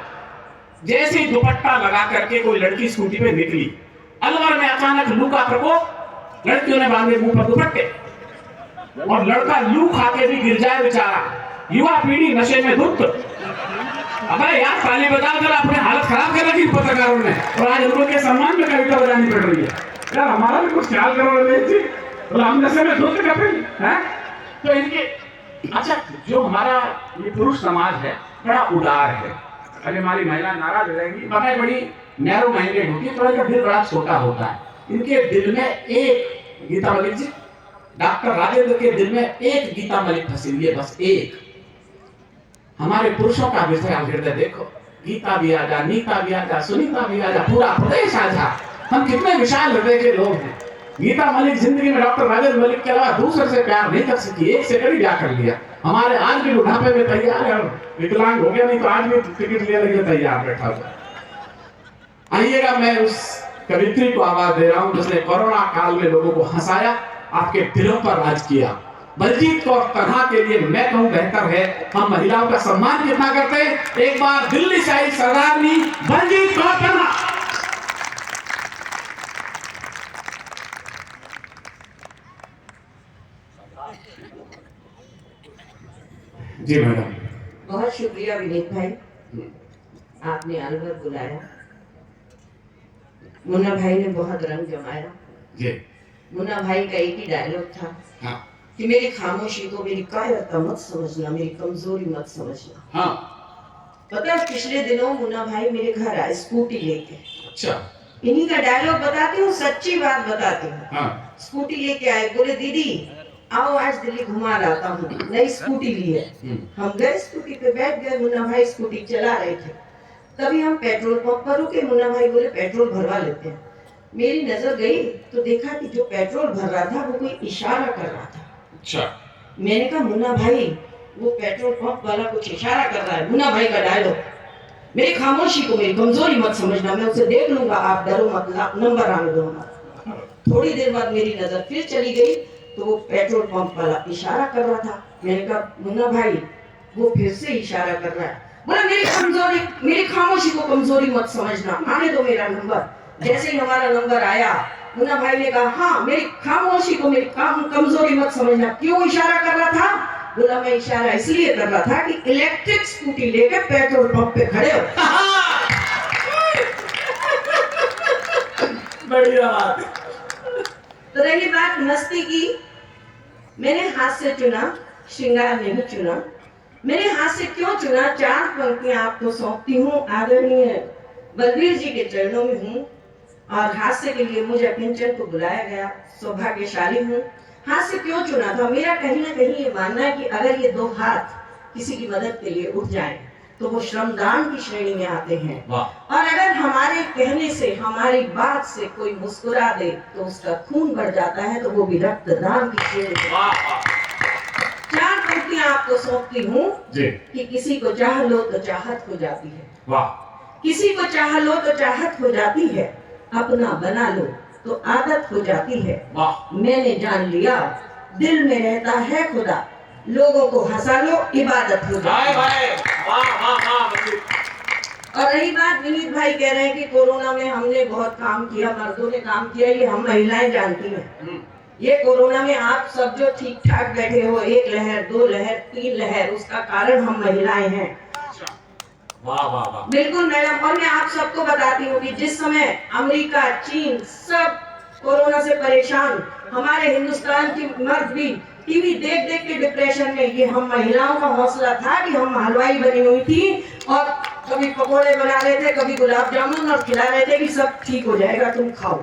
जैसे दुपट्टा लगा करके कोई लड़की स्कूटी पे निकली, अलवर में अचानक लू का प्रकोप, लड़कियों ने बांधे मुंह पर दुपट्टे, और लड़का लू खा के भी गिर जाए बेचारा, युवा पीढ़ी नशे में धुत। अबे यार ताली बजाओ जरा, अपने हालत खराब कर रखी पत्रकारों ने, और आज उनको के सम्मान में कविता बजानी पड़ रही है। यार हमारा भी कुछ ख्याल करो रमेश जी, तो हम नशे में धुत हैं। तो इनके अच्छा जो हमारा ये पुरुष समाज है बड़ा उदार है, अरे हमारी महिला नाराज हो जाएंगी, पता है बड़ी नैरो माइंडेड होती है, थोड़ा सा दिल बड़ा छोटा होता है। इनके दिल में एक, गीता मलिक जी, डॉक्टर राजेंद्र के दिल में एक गीता मलिक फंसी हुई है, बस एक। हमारे पुरुषों का विषय हृदय देखो, गीता भी आ जा, नीता भी आ जा, सुनीता भी आ जा, पूरा प्रदेश आ जा, हम कितने विशाल हृदय के लोग हैं। गीता मलिक जिंदगी में डॉक्टर राजेंद्र मलिक के अलावा दूसरे से प्यार नहीं कर सकी, एक से कभी ब्याह कर लिया। हमारे आज भी बुढ़ापे में तैयार है, विकलांग हो गया नहीं तो आज भी टिकट ले लेके तैयार बैठा हुआ। आइएगा मैं उस कवित्री को आवाज दे रहा हूं जिसने कोरोना काल में लोगों को हंसाया, आपके दिलों पर राज किया। बलजीत कौर तन्हा के लिए मैं कहूं बेहतर है हम महिलाओं का सम्मान कितना करते हैं। एक बार दिल्ली से आई सरदारनी बलजीत कौर तन्हा। जी मैडम। बहुत शुक्रिया विनीत भाई, आपने अलवर बुलाया। मुन्ना भाई ने बहुत रंग जमाया। जी। मुन्ना भाई का एक ही डायलॉग था हाँ कि मेरी खामोशी को मेरी कायरता मत समझना, मेरी कमजोरी मत समझना। हाँ। पता है पिछले दिनों मुन्ना भाई मेरे घर आए स्कूटी लेके। अच्छा। इन्हीं का डायलॉग बताती हूँ, सच्ची बात बताती हूँ। हाँ। स्कूटी लेके आए, बोले दीदी आओ आज दिल्ली घुमा लाता हूँ, नई स्कूटी ली है। हम गए स्कूटी पे बैठ गए, मुन्ना भाई स्कूटी चला रहे थे। तभी हम पेट्रोल पंप पर रुके, मुन्ना भाई बोले पेट्रोल भरवा लेते हैं। मेरी नजर गई तो देखा कि जो पेट्रोल भर रहा था वो कोई इशारा कर रहा था। अच्छा। मैंने कहा मुन्ना भाई वो पेट्रोल पंप वाला कुछ इशारा कर रहा है। मुन्ना भाई का डायलॉग, मेरी खामोशी को मेरी कमजोरी मत समझना, मैं उसे देख लूंगा, आप डरो मत, नंबर आने दो हमारा। थोड़ी देर बाद मेरी नजर फिर चली गई तो वो पेट्रोल पंप वाला इशारा कर रहा था। मैंने कहा मुन्ना भाई वो फिर से इशारा कर रहा है। बोला मेरी खामोशी को कमजोरी मत समझना, आने दो मेरा नंबर। जैसे ही हमारा नंबर आया मुन्ना भाई ने कहा हाँ मेरी खामोशी को मेरी कमजोरी मत समझना। क्यों इशारा कर रहा था? बोला मैं इशारा इसलिए कर रहा था कि इलेक्ट्रिक स्कूटी लेके पेट्रोल पंप पे खड़े हो। बढ़िया बात। तो रही बात मस्ती की, मैंने हाथ से चुना, श्रृंगार नहीं चुना। मैंने हाथ से क्यों चुना? 4 पंक्तियां आपको सौंपती हूँ, आदरणीय बलबीर जी के चरणों में हूँ और हास्य के लिए मुझे किंचन को बुलाया गया, सौभाग्यशाली हूँ। हाथ से क्यों चुना था? मेरा कहीं ना कहीं ये मानना है कि अगर ये 2 हाथ किसी की मदद के लिए उठ जाएं तो वो श्रमदान की श्रेणी में आते हैं। और अगर हमारे कहने से, हमारी बात से कोई मुस्कुरा दे तो उसका खून बढ़ जाता है, तो वो भी रक्तदान की श्रेणी में। 4 पंक्तियां आपको सौंपती हूँ कि किसी को चाह लो तो चाहत हो जाती है। वाह। किसी को चाह लो तो चाहत हो जाती है, अपना बना लो तो आदत हो जाती है। वाह। मैंने जान लिया दिल में रहता है खुदा, लोगों को हंसा लो इबादत हो जाती है। और रही बात, विनीत भाई कह रहे हैं कि कोरोना में हमने बहुत काम किया, मर्दों ने काम किया, ये हम महिलाएं जानती हैं। ये कोरोना में आप सब जो ठीक ठाक बैठे हो, 1 लहर 2 लहर 3 लहर, उसका कारण हम महिलाएं हैं। वाह वाह वाह। बिल्कुल मैडम। और मैं आप सबको बताती हूँ कि जिस समय अमेरिका, चीन सब कोरोना से परेशान, हमारे हिंदुस्तान की मर्द भी टीवी देख देख के डिप्रेशन में, ये हम महिलाओं का हौसला था कि हम हलवाई बनी हुई थी और कभी पकोड़े बना रहे थे, कभी गुलाब जामुन, और खिला रहे थे कि सब ठीक हो जाएगा तुम खाओ।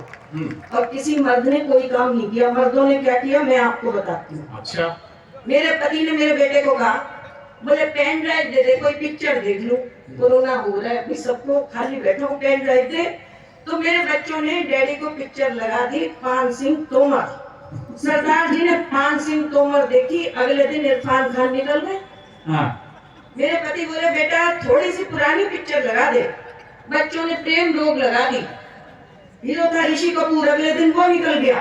और किसी मर्द ने कोई काम नहीं किया। मर्दों ने क्या किया मैं आपको बताती हूँ। अच्छा। मेरे पति ने मेरे बेटे को कहा, बोले पेन ड्राइव दे दे, कोई पिक्चर देख लूं, कोरोना हो रहा है अभी, सबको खाली बैठा हूँ, पेन ड्राइव दे। तो मेरे बच्चों ने डैडी को पिक्चर लगा दी, पान सिंह तोमर। सरदार जी ने पान सिंह तोमर देखी, अगले दिन इरफान खान निकल गए। मेरे पति बोले बेटा थोड़ी सी पुरानी पिक्चर लगा दे। बच्चों ने प्रेम रोग लगा दी, हीरो था ऋषि कपूर, अगले दिन वो निकल गया।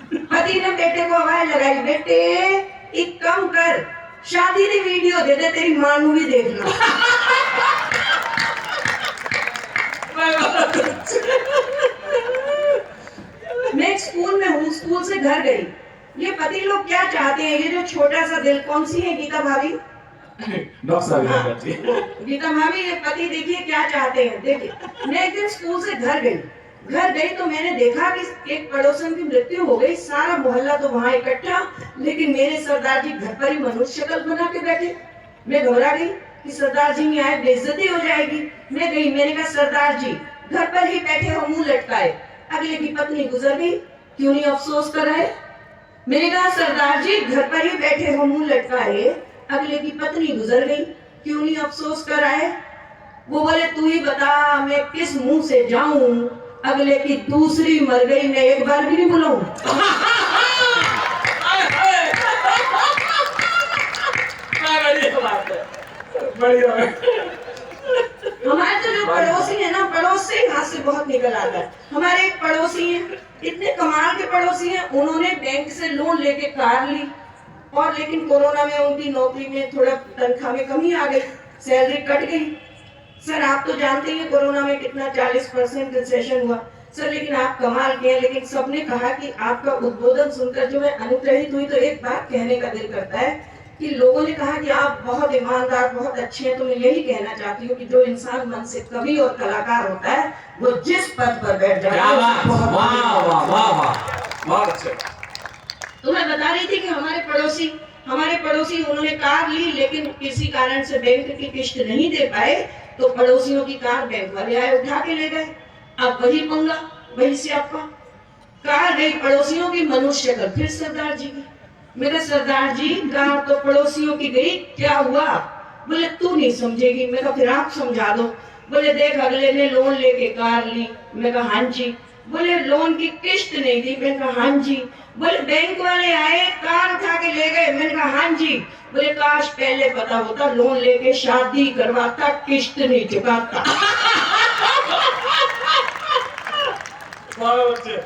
पति ने बेटे को आवाज लगाई, बेटे एक काम कर, शादी की वीडियो दे दे, तेरी मां भी देख लो। मैं एक स्कूल में हूँ, स्कूल से घर गई। ये पति लोग क्या चाहते हैं? ये जो छोटा सा दिल, कौन सी है गीता भाभी? गीता भाभी, ये पति देखिए क्या चाहते हैं। देखिए मैं एक दिन स्कूल से घर गई तो मैंने देखा कि एक पड़ोसन की मृत्यु हो गई, सारा मोहल्ला तो वहां इकट्ठा, लेकिन मेरे सरदार जी घर पर ही मनुष्य शक्ल बना के बैठे। मैं घबरा गई कि सरदार जी नहीं आए, बेइज्जती हो जाएगी। मैं गई, मैंने कहा सरदार जी घर पर ही बैठे हो, मुंह लटकाए। अगले की पत्नी गुजर गई, क्यों नहीं अफसोस कर रहे? मैंने कहा सरदार जी घर पर ही बैठे हो, मुंह लटकाए, अगले की पत्नी गुजर गई, क्यों नहीं अफसोस कर रहे? वो बोले तू ही बता मैं किस मुंह से जाऊं, अगले की दूसरी मर गई, मैं एक बार भी नहीं बुलाऊं। हमारे तो जो पड़ोसी है ना, पड़ोस से हाथ से बहुत निकल आता है। हमारे एक पड़ोसी हैं, इतने कमाल के पड़ोसी हैं, उन्होंने बैंक से लोन लेके कार ली, और लेकिन कोरोना में उनकी नौकरी में थोड़ा तनख्वाह में कमी आ गई, सैलरी कट गई। सर आप तो जानते हैं कोरोना में कितना 40% रिसेशन हुआ। सर लेकिन आप कमाल के हैं। लेकिन सबने कहा कि आपका उद्बोधन सुनकर जो मैं अनुग्रहित हुई, तो एक बात कहने का दिल करता है कि लोगों ने कहा कि आप बहुत ईमानदार, बहुत अच्छे हैं, तो मैं यही कहना चाहती हूँ कि जो इंसान मन से कवि और कलाकार होता है वो जिस पद पर बैठ जाता क्या है बात, उसको बहुत वाह वाह वाह वाह, बहुत अच्छे। तो मैं बता रही थी कि हमारे पड़ोसी उन्होंने कार ली, लेकिन किसी कारण से बैंक की किस्त नहीं दे पाए, तो पड़ोसियों की कार बैंक वाले आए उठा के ले गए। अब वही पंगा, वही से आपका कार गई पड़ोसियों की, मनुष्य कर फिर सरदार जी की। मेरे सरदार जी कार तो पड़ोसियों की गई, क्या हुआ? बोले तू नहीं समझेगी। मैं कहा फिर आप समझा दो। बोले देख अगले ने लोन लेके कार ली। मैं कहा हाँ जी। बोले लोन की किस्त नहीं दी। मैंने कहा हाँ जी। बोले बैंक वाले आए कार उठा के ले गए। मैंने कहा हाँ जी। बोले काश पहले पता होता, लोन लेके शादी करवाता, किस्त नहीं चुकाता। बहुत अच्छे।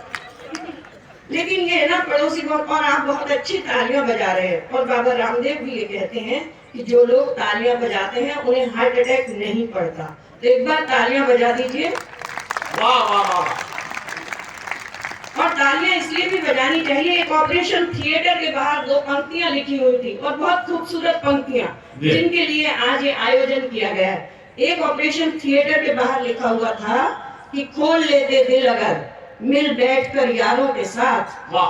लेकिन ये है ना पड़ोसी बहुत, और आप बहुत अच्छी तालियां बजा रहे हैं। और बाबा रामदेव भी ये कहते हैं कि जो लोग तालियां बजाते हैं उन्हें हार्ट अटैक नहीं पड़ता। तो एक बार तालियां बजा दीजिए। वाह वाह वाह। और तालियां इसलिए भी बजानी चाहिए, एक ऑपरेशन थिएटर के बाहर 2 पंक्तियां लिखी हुई थी, और बहुत खूबसूरत पंक्तियां, जिनके लिए आज ये आयोजन किया गया है। एक ऑपरेशन थिएटर के बाहर लिखा हुआ था कि खोल लेते दिल अगर मिल बैठकर यारों के साथ,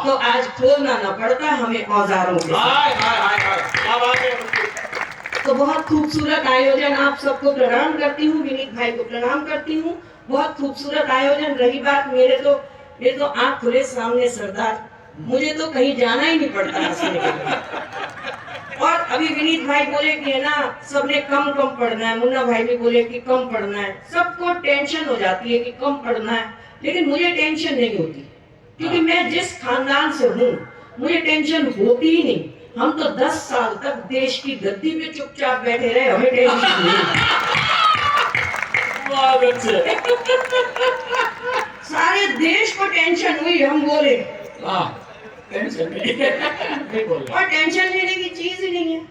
तो आज खोलना न पड़ता हमें औजारों के साथ। हाय हाय हाय हाय, क्या बात है। तो बहुत खूबसूरत आयोजन, आप सबको प्रणाम करती हूँ, विनीत भाई को प्रणाम करती हूँ। बहुत खूबसूरत आयोजन। रही बात मेरे तो आँख खुले सामने सरदार, मुझे तो कहीं जाना ही नहीं पड़ता हंसने के लिए। और अभी विनीत भाई बोले कि है ना सबने कम पढ़ना है, मुन्ना भाई भी बोले कि कम पढ़ना है। सबको टेंशन हो जाती है कि कम पढ़ना है, लेकिन मुझे टेंशन नहीं होती, क्योंकि मैं जिस खानदान से हूँ मुझे टेंशन होती ही नहीं। हम तो 10 साल तक देश की गद्दी पे चुपचाप बैठे रहे, हमें टेंशन नहीं। बहुत अच्छे। सारे देश को टेंशन हुई, हम बोले हाँ, टेंशन नहीं बोल रहा। और टेंशन लेने की चीज ही नहीं है।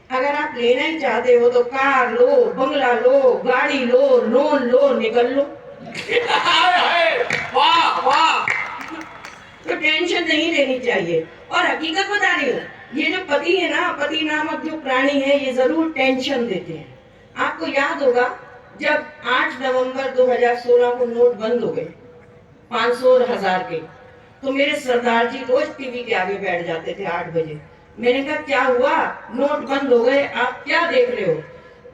अगर आप लेना ही चाहते हो तो कार लो, बंगला लो, गाड़ी लो, लोन लो, निकल लो। वाह वाह। तो टेंशन नहीं लेनी चाहिए। और हकीकत बता रही हूँ, ये जो पति है ना, पति नामक जो प्राणी है, ये जरूर टेंशन देते हैं। आपको याद होगा जब 8 नवंबर 2016 को नोट बंद हो गए 500 और 1000 के, तो मेरे सरदार जी रोज टीवी के आगे बैठ जाते थे 8 बजे। मैंने कहा क्या हुआ, नोट बंद हो गए, आप क्या देख रहे हो?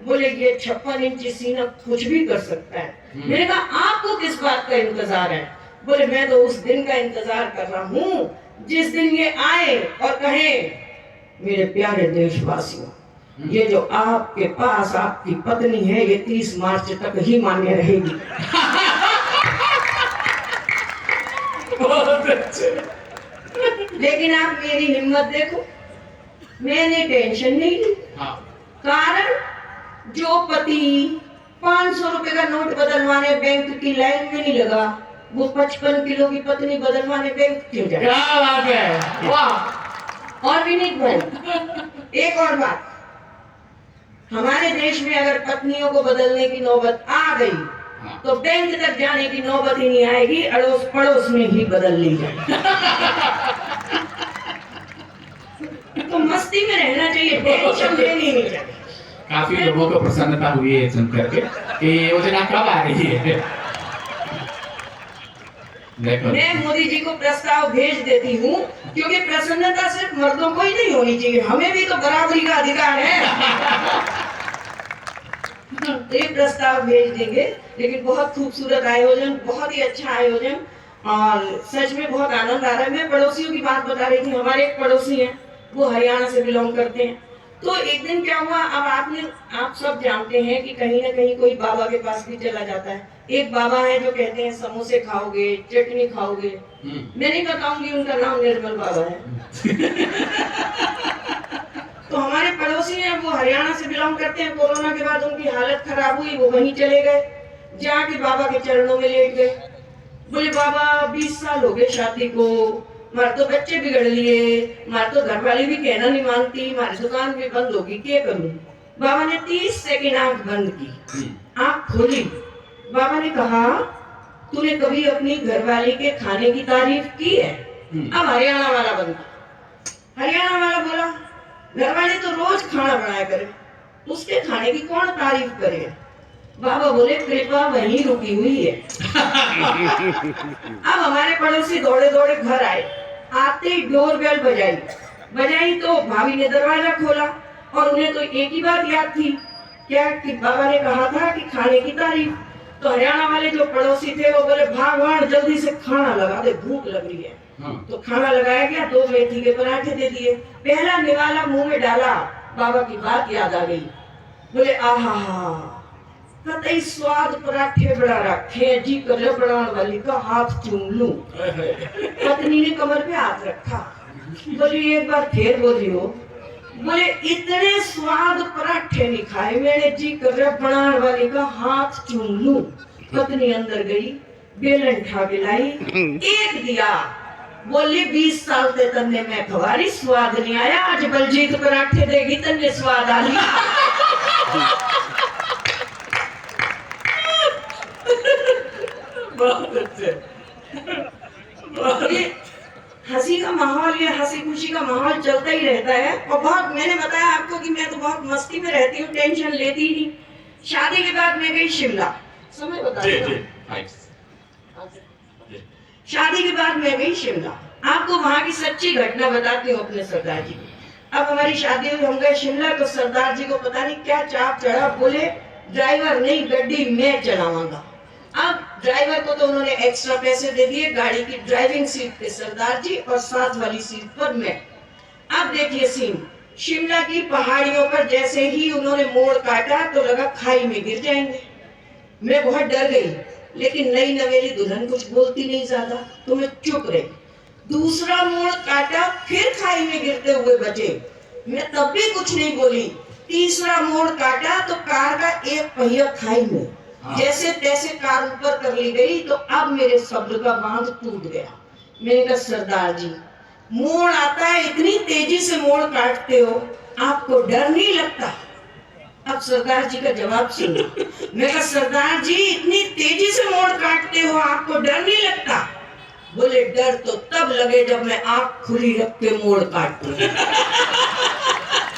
बोले ये 56 इंची सीना कुछ भी कर सकता है। मैंने कहा आपको किस बात का इंतजार है? बोले मैं तो उस दिन का इंतजार कर रहा हूँ जिस दिन ये आए और कहे मेरे प्यारे देशवासियों, ये जो आपके पास आपकी पत्नी है ये 30 मार्च तक ही मान्य रहेगी। बहुत अच्छे। लेकिन आप मेरी हिम्मत देखो, मैंने टेंशन नहीं ली। हाँ। कारण जो पति 500 रुपए का नोट बदलवाने बैंक की लाइन में नहीं लगा, वो 55 किलो की पत्नी बदलवाने बैंक क्यों जाए? क्या बात है, वाह। और विनीत भाई एक और बात, हमारे देश में अगर पत्नियों को बदलने की नौबत आ गई तो बैंक तक जाने की नौबत ही नहीं आएगी, अड़ोस पड़ोस में ही बदल ली जाए। तो मस्ती में रहना चाहिए, टेंशन लेनी नहीं चाहिए। काफी लोगों को प्रसन्नता हुई है सुन करके कि ये योजना कब आ रही है। देखो मैं मोदी जी को प्रस्ताव भेज देती हूँ, क्योंकि प्रसन्नता सिर्फ मर्दों को ही नहीं होनी चाहिए, हमें भी तो बराबरी का अधिकार है। तो ये प्रस्ताव भेज देंगे। लेकिन बहुत खूबसूरत आयोजन, बहुत ही अच्छा आयोजन, और सच में बहुत आनंद आ रहा है। मैं पड़ोसियों की बात बता रही थी, हमारे एक पड़ोसी हैं, वो हरियाणा से बिलोंग करते हैं। तो एक दिन क्या हुआ, अब आप सब जानते हैं कि कहीं ना कहीं कोई बाबा के पास भी चला जाता है। एक बाबा है जो कहते हैं समोसे खाओगे, चटनी खाओगे। मैं नहीं बताऊंगी, उनका नाम निर्मल बाबा है। तो हमारे पड़ोसी हैं, वो हरियाणा से बिलोंग करते हैं। कोरोना के बाद उनकी हालत खराब हुई, वो वहीं चले गए, जाके बाबा के चरणों में लेट गए। बोले बाबा 20 साल हो गए शादी को, मारे तो बच्चे बिगड़ लिए, मारे तो घर वाली भी कहना नहीं मानती, हमारी दुकान भी बंद होगी, क्या करूं? बाबा ने 30 सेकंड आंख बंद की, आंख खोली। बाबा ने कहा तूने कभी अपनी घरवाली के खाने की तारीफ की है? अब हरियाणा वाला बंदा, हरियाणा वाला बोला घर वाले तो रोज खाना बनाया करे, उसके खाने की कौन तारीफ करे। बाबा बोले कृपा वहीं रुकी हुई है। अब हमारे पड़ोसी दौड़े दौड़े घर आए, आते ही डोरबेल बजाई तो भाभी ने दरवाजा खोला और उन्हें तो एक ही बात याद थी, क्या कि बाबा ने कहा था कि खाने की तारीफ। तो हरियाणा वाले जो पड़ोसी थे वो बोले भागवान जल्दी से खाना लगा दे, भूख लग रही है। तो खाना लगाया गया, 2 मेथी के पराठे दे दिए। पहला निवाला मुंह में डाला, बाबा की बात याद आ गई। बोले आहा कतई स्वाद पराठे बड़ा रखे जी, कर बनाने वाली का हाथ चूम लूं। पत्नी ने कमर पे हाथ रखा, बोली एक बार फिर बोली हो। बोले इतने स्वाद पराठे नहीं खाए मैंने, जी कर रहा बनाने वाली का हाथ चूम लूं। पत्नी अंदर गई, बेलन उठा के लाई, एक दिया। बोली 20 साल से तन्ने मैं खवारी, स्वाद नहीं आया, आज बलजीत पराठे देगी तन्ने स्वाद आ लिया। बहुत अच्छे। हंसी का माहौल, ये हंसी खुशी का माहौल चलता ही रहता है। और बहुत, मैंने बताया आपको कि मैं तो बहुत मस्ती में रहती हूँ, टेंशन लेती ही नहीं। शादी के बाद मैं गई शिमला, समय बता शादी के बाद मैं गई शिमला। आपको वहां की सच्ची घटना बताती हूँ अपने सरदार जी को। अब हमारी शादी हुई, हम गए शिमला, तो सरदार जी को पता नहीं क्या चाप चढ़ा, बोले ड्राइवर नहीं गड्डी मैं चलाऊंगा। अब ड्राइवर को तो उन्होंने एक्स्ट्रा पैसे दे दिए, गाड़ी की ड्राइविंग सीट पे सरदार जी और साथ वाली सीट पर मैं। अब देखिए सीन, शिमला की पहाड़ियों पर जैसे ही उन्होंने मोड़ काटा तो लगा खाई में गिर जाएंगे। मैं बहुत डर गई, लेकिन नई नवेली दुल्हन कुछ बोलती नहीं ज्यादा, तो मैं चुप रही। दूसरा मोड़ काटा, फिर खाई में गिरते हुए बचे, मैं तब भी कुछ नहीं बोली। तीसरा मोड़ काटा तो कार का एक पहिया खाई में, जैसे तैसे कार ऊपर कर ली गई। तो अब मेरे सब्र का बांध टूट गया। मैंने कहा सरदार जी मोड़ आता है, इतनी तेजी से मोड़ काटते हो, आपको डर नहीं लगता? अब सरदार जी का जवाब सुनो। मैं कहा सरदार जी इतनी तेजी से मोड़ काटते हो, आपको डर नहीं लगता? बोले डर तो तब लगे जब मैं आंख खुली रख के मोड़ काटती हूँ।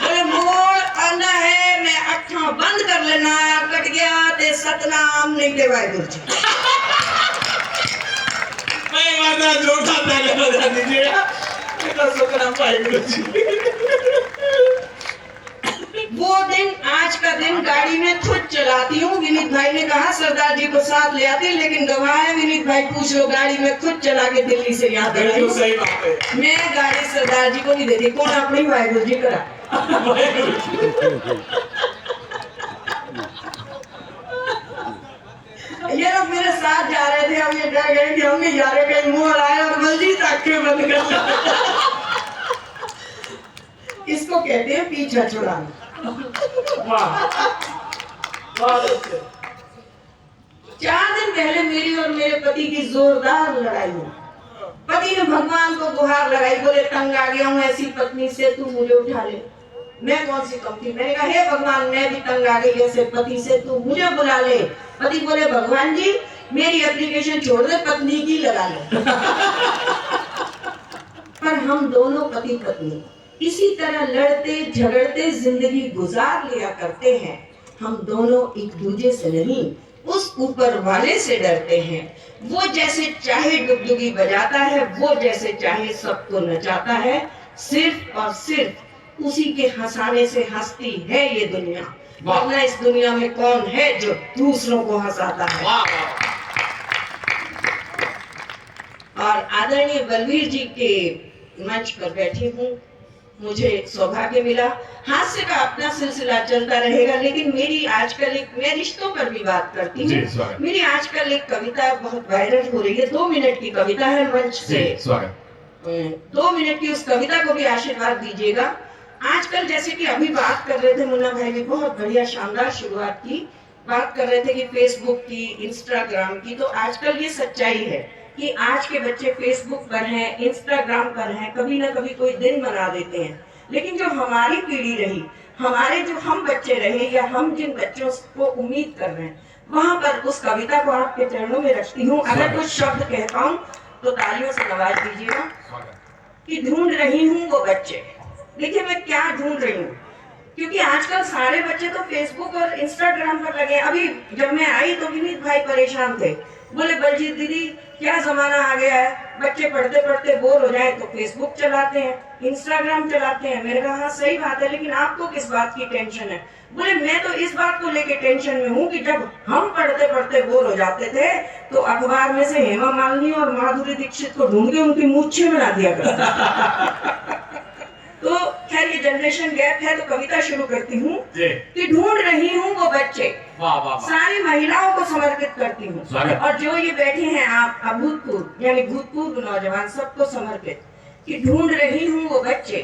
बोले मोड़ आना है, मैं अखा बंद कर लेना, कट गया ते सतनाम नहीं के वाहिगुरु जी। जोरदार ताली बजा दीजिएगा, सतनाम वाहिगुरु जी। वो दिन, आज का दिन गाड़ी में खुद चलाती हूँ। विनीत भाई ने कहा सरदार जी को साथ ले आते, लेकिन गवाह है विनीत भाई, पूछ लो, गाड़ी में खुद चला के दिल्ली से यहाँ तक आई। सही बात है, मैं गाड़ी सरदार जी को नहीं देती, कौन अपनी वाहिगुरु जी करा। ये लोग मेरे साथ जा रहे थे, हम ये कह गए कि हम नहीं जा रहे, कहीं मोड़ आया और बलजीत आंखें बंद कर। इसको कहते हैं पीछा छुड़ाना। वाह, 4 दिन पहले मेरी और मेरे पति की जोरदार लड़ाई हुई। पति ने भगवान को गुहार लगाई, बोले तंग आ गया हूँ ऐसी पत्नी से, तू मुझे उठा ले। मैं कौन सी कम थी, मैंने कहा हे भगवान मैं भी तंग आ गई ऐसे पति से, तू मुझे बुला ले। पति बोले भगवान जी मेरी एप्लीकेशन छोड़ दे, पत्नी की लगा ले। पर हम दोनों पति पत्नी इसी तरह लड़ते झगड़ते जिंदगी गुजार लिया करते हैं। हम दोनों एक दूसरे से नहीं, उस ऊपर वाले से डरते हैं। वो जैसे चाहे डुगडुगी बजाता है, वो जैसे चाहे सबको नचाता है, सिर्फ और सिर्फ उसी के हंसाने से हंसती है ये दुनिया, वरना इस दुनिया में कौन है जो दूसरों को हंसाता है। और आदरणीय बलवीर जी के मंच पर बैठी हूँ, मुझे सौभाग्य मिला। हास्य का अपना सिलसिला चलता रहेगा, लेकिन मेरी आजकल एक, मैं रिश्तों पर भी बात करती हूँ। मेरी आजकल एक कविता बहुत वायरल हो रही है, 2 मिनट की कविता है, मंच से 2 मिनट की उस कविता को भी आशीर्वाद दीजिएगा। आजकल जैसे कि अभी बात कर रहे थे, मुन्ना भाई ने बहुत बढ़िया शानदार शुरुआत की, बात कर रहे थे कि फेसबुक की, इंस्टाग्राम की। तो आजकल ये सच्चाई है कि आज के बच्चे फेसबुक पर हैं, इंस्टाग्राम पर हैं, कभी ना कभी कोई दिन मना देते हैं। लेकिन जो हमारी पीढ़ी रही, हमारे जो हम बच्चे रहे, या हम जिन बच्चों को उम्मीद कर रहे हैं, वहां पर उस कविता को आपके चरणों में रखती हूँ। अगर कुछ शब्द कह पाऊं तो तालियों से नवाज दीजिएगा। कि ढूंढ रही हूँ वो बच्चे देखिए मैं क्या ढूंढ रही हूँ, क्योंकि आजकल सारे बच्चे तो फेसबुक और इंस्टाग्राम पर लगे हैं। अभी जब मैं आई तो विनीत भाई परेशान थे, बोले बलजीत दीदी क्या जमाना आ गया है, बच्चे पढ़ते पढ़ते बोर हो जाए तो फेसबुक चलाते हैं, इंस्टाग्राम चलाते हैं। मैंने कहा हाँ सही बात है, लेकिन आपको किस बात की टेंशन है? बोले मैं तो इस बात को लेके टेंशन में हूँ कि जब हम पढ़ते पढ़ते बोर हो जाते थे तो अखबार में से हेमा मालिनी और माधुरी दीक्षित को ढूंढ के उनकी मूछें बना दिया करते। तो खैर ये जनरेशन गैप है, तो कविता शुरू करती हूँ कि ढूंढ रही हूँ वो बच्चे, सारी महिलाओं को समर्पित करती हूँ, और जो ये बैठे हैं आप अभूतपूर्व यानी भूतपूर्व नौजवान सबको समर्पित, कि ढूंढ रही हूँ वो बच्चे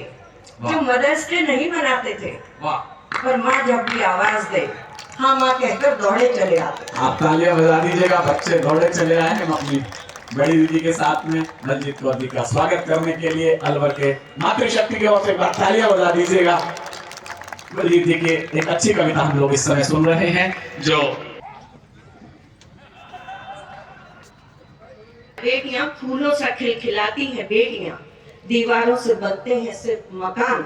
जो मदर्स डे नहीं मनाते थे, पर माँ जब भी आवाज दे हाँ माँ कहकर दौड़े चले आते। आप तालियां बजा दीजिएगा, बच्चे दौड़े चले आए हैं अपनी बड़ी दीदी के साथ में बलजीत कौर जी का स्वागत करने के लिए अलवर के मातृशक्ति की ओर से एक बार तालियां बजा दीजिएगा। बलजीत जी की एक अच्छी कविता हम लोग इस समय सुन रहे हैं, जो बेटियां फूलों सा खिलखिलाती हैं, बेटियां दीवारों से बनते हैं सिर्फ मकान,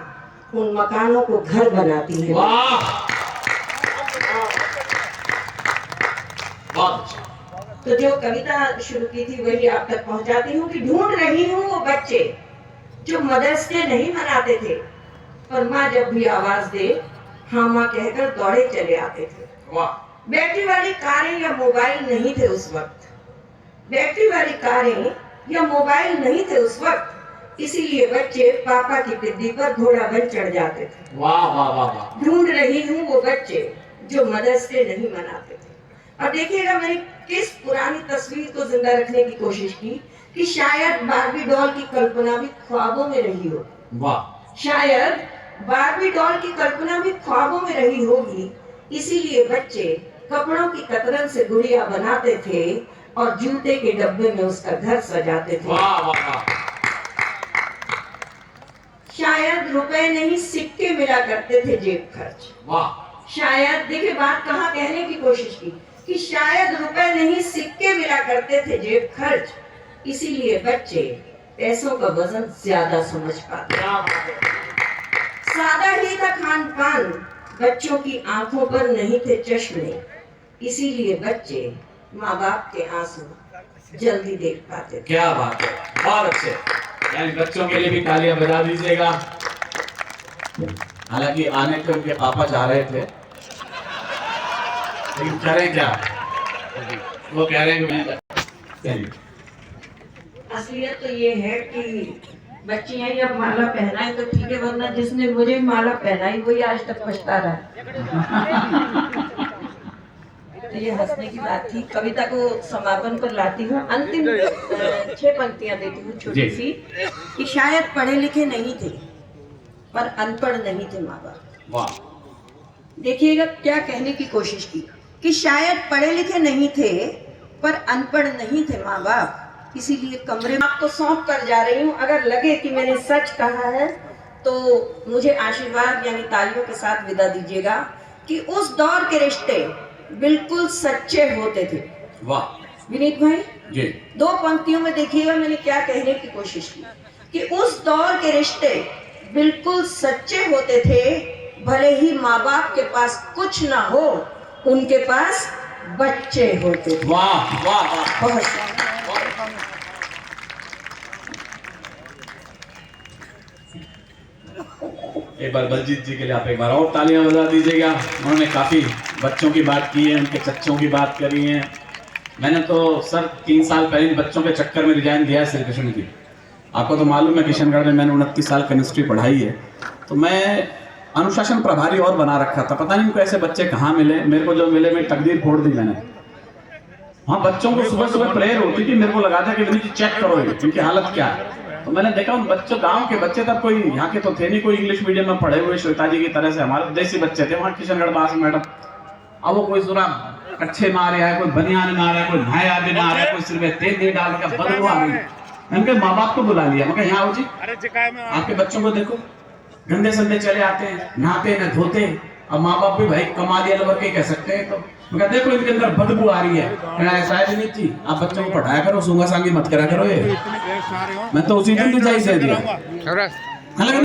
उन मकानों को घर बनाती हैं। वाह बहुत अच्छा। तो जो कविता शुरू की थी वही आप तक पहुंचाती हूँ कि ढूंढ रही हूँ वो बच्चे जो मदर्स डे नहीं मनाते थे, पर माँ जब भी आवाज दे हाँ माँ कहकर दौड़े चले आते थे। वाह। बैटरी वाली कारें या मोबाइल नहीं थे उस वक्त, बैटरी वाली कारें या मोबाइल नहीं थे उस वक्त, इसीलिए बच्चे पापा की पिद्दी पर घोड़ा बन चढ़ जाते थे। वाह वाह वाह वाह। ढूंढ रही हूँ वो बच्चे जो मदर्स डे नहीं मनाते थे। और देखिएगा मैंने किस पुरानी तस्वीर को जिंदा रखने की कोशिश की कि शायद बार्बी डॉल की कल्पना भी ख्वाबों में रही हो। वाह। शायद बार्बी डॉल की कल्पना भी ख्वाबों में रही होगी, इसीलिए बच्चे कपड़ों की कतरन से गुड़िया बनाते थे और जूते के डब्बे में उसका घर सजाते थे। वाह वाह वाह। शायद रुपए नहीं सिक्के मिला करते थे जेब खर्च। वाह। शायद देखिए बात कहाँ कहने की कोशिश की कि शायद रुपए नहीं सिक्के मिला करते थे जेब खर्च, इसीलिए बच्चे पैसों का वजन ज्यादा समझ पाते। सादा ही था खान पान, बच्चों की आंखों पर नहीं थे चश्मे, इसीलिए बच्चे माँ बाप के आंसू जल्दी देख पाते। क्या बात है, बहुत अच्छे। यानी बच्चों के लिए भी तालियां बजा दीजिएगा। हालांकि आने के उनके पापा चाह रहे थे, लेकिन कह रहे क्या, वो कह रहे हैं कि मैं असलियत तो ये है कि बच्चियां ही अब माला पहनाए तो ठीक है, वरना जिसने मुझे माला पहनाई वही आज तक पछता रहा है। तो ये हंसने की बात थी। कविता को समापन पर लाती हूँ, अंतिम 6 पंक्तियां देती हूँ छोटी सी, कि शायद पढ़े लिखे नहीं थे पर अनपढ़ नहीं थे माँ बाप। वाह। देखिएगा क्या कहने की कोशिश की कि शायद पढ़े लिखे नहीं थे पर अनपढ़ नहीं थे माँ बाप, इसीलिए कमरे में आपको सौंप कर जा रही हूँ। अगर लगे कि मैंने सच कहा है तो मुझे आशीर्वाद यानी तालियों के साथ विदा दीजिएगा कि उस दौर के रिश्ते बिल्कुल सच्चे होते थे। वाह। विनीत भाई जी। 2 पंक्तियों में देखिएगा मैंने क्या कहने की कोशिश की कि उस दौर के रिश्ते बिल्कुल सच्चे होते थे, भले ही माँ बाप के पास कुछ ना हो, उनके पास बच्चे होते थे। वाह वाह वाह। बहुत एक बार बलजीत जी के लिए आप एक बार और तालियां बजा दीजिएगा। उन्होंने काफी बच्चों की बात की है, उनके चच्चों की बात करी है। मैंने तो सर 3 साल पहले बच्चों के चक्कर में रिजाइन दिया है श्री कृष्ण की। आपको तो मालूम है किशनगढ़ में मैंने 29 साल केमिस्ट्री पढ़ाई है, तो मैं अनुशासन प्रभारी और बना रखा था। पता नहीं उनको ऐसे बच्चे कहाँ मिले, मेरे को जो मिले मेरी तकदीर फोड़ दी मैंने। हाँ, बच्चों को सुबह सुबह प्रेयर होती थी, मेरे को लगा था कि विनीत चेक करो इनकी हालत क्या है। तो मैंने देखा उन बच्चों, गांव के बच्चे तब कोई यहाँ के तो थे नहीं, कोई इंग्लिश मीडियम में पढ़े हुए श्वेता जी की तरह से हमारे देसी बच्चे थे वहाँ किशनगढ़ बास मैडम। अब वो कोई सुरा कच्छे मारे है, कोई बनियान मारा है, कोई नया भी मारा है, कोई सिर में तेल नहीं डाल के बदबू आ रही। उनके माँ बाप को बुला लिया, मैं यहाँ आओ जी, आपके बच्चों को देखो गंदे संदे चले आते हैं, नहाते न धोते। अब माँ बाप भी भाई कमा लिया लवर के कह सकते हैं। तो मैं देखो इनके अंदर बदबू आ रही है। ऐसा है नहीं थी, आप बच्चों को पढ़ाया करो, सूंगा सांगी मत करा करो। ये मैं तो उसी दिन रिजाइन दे दिया। हालांकि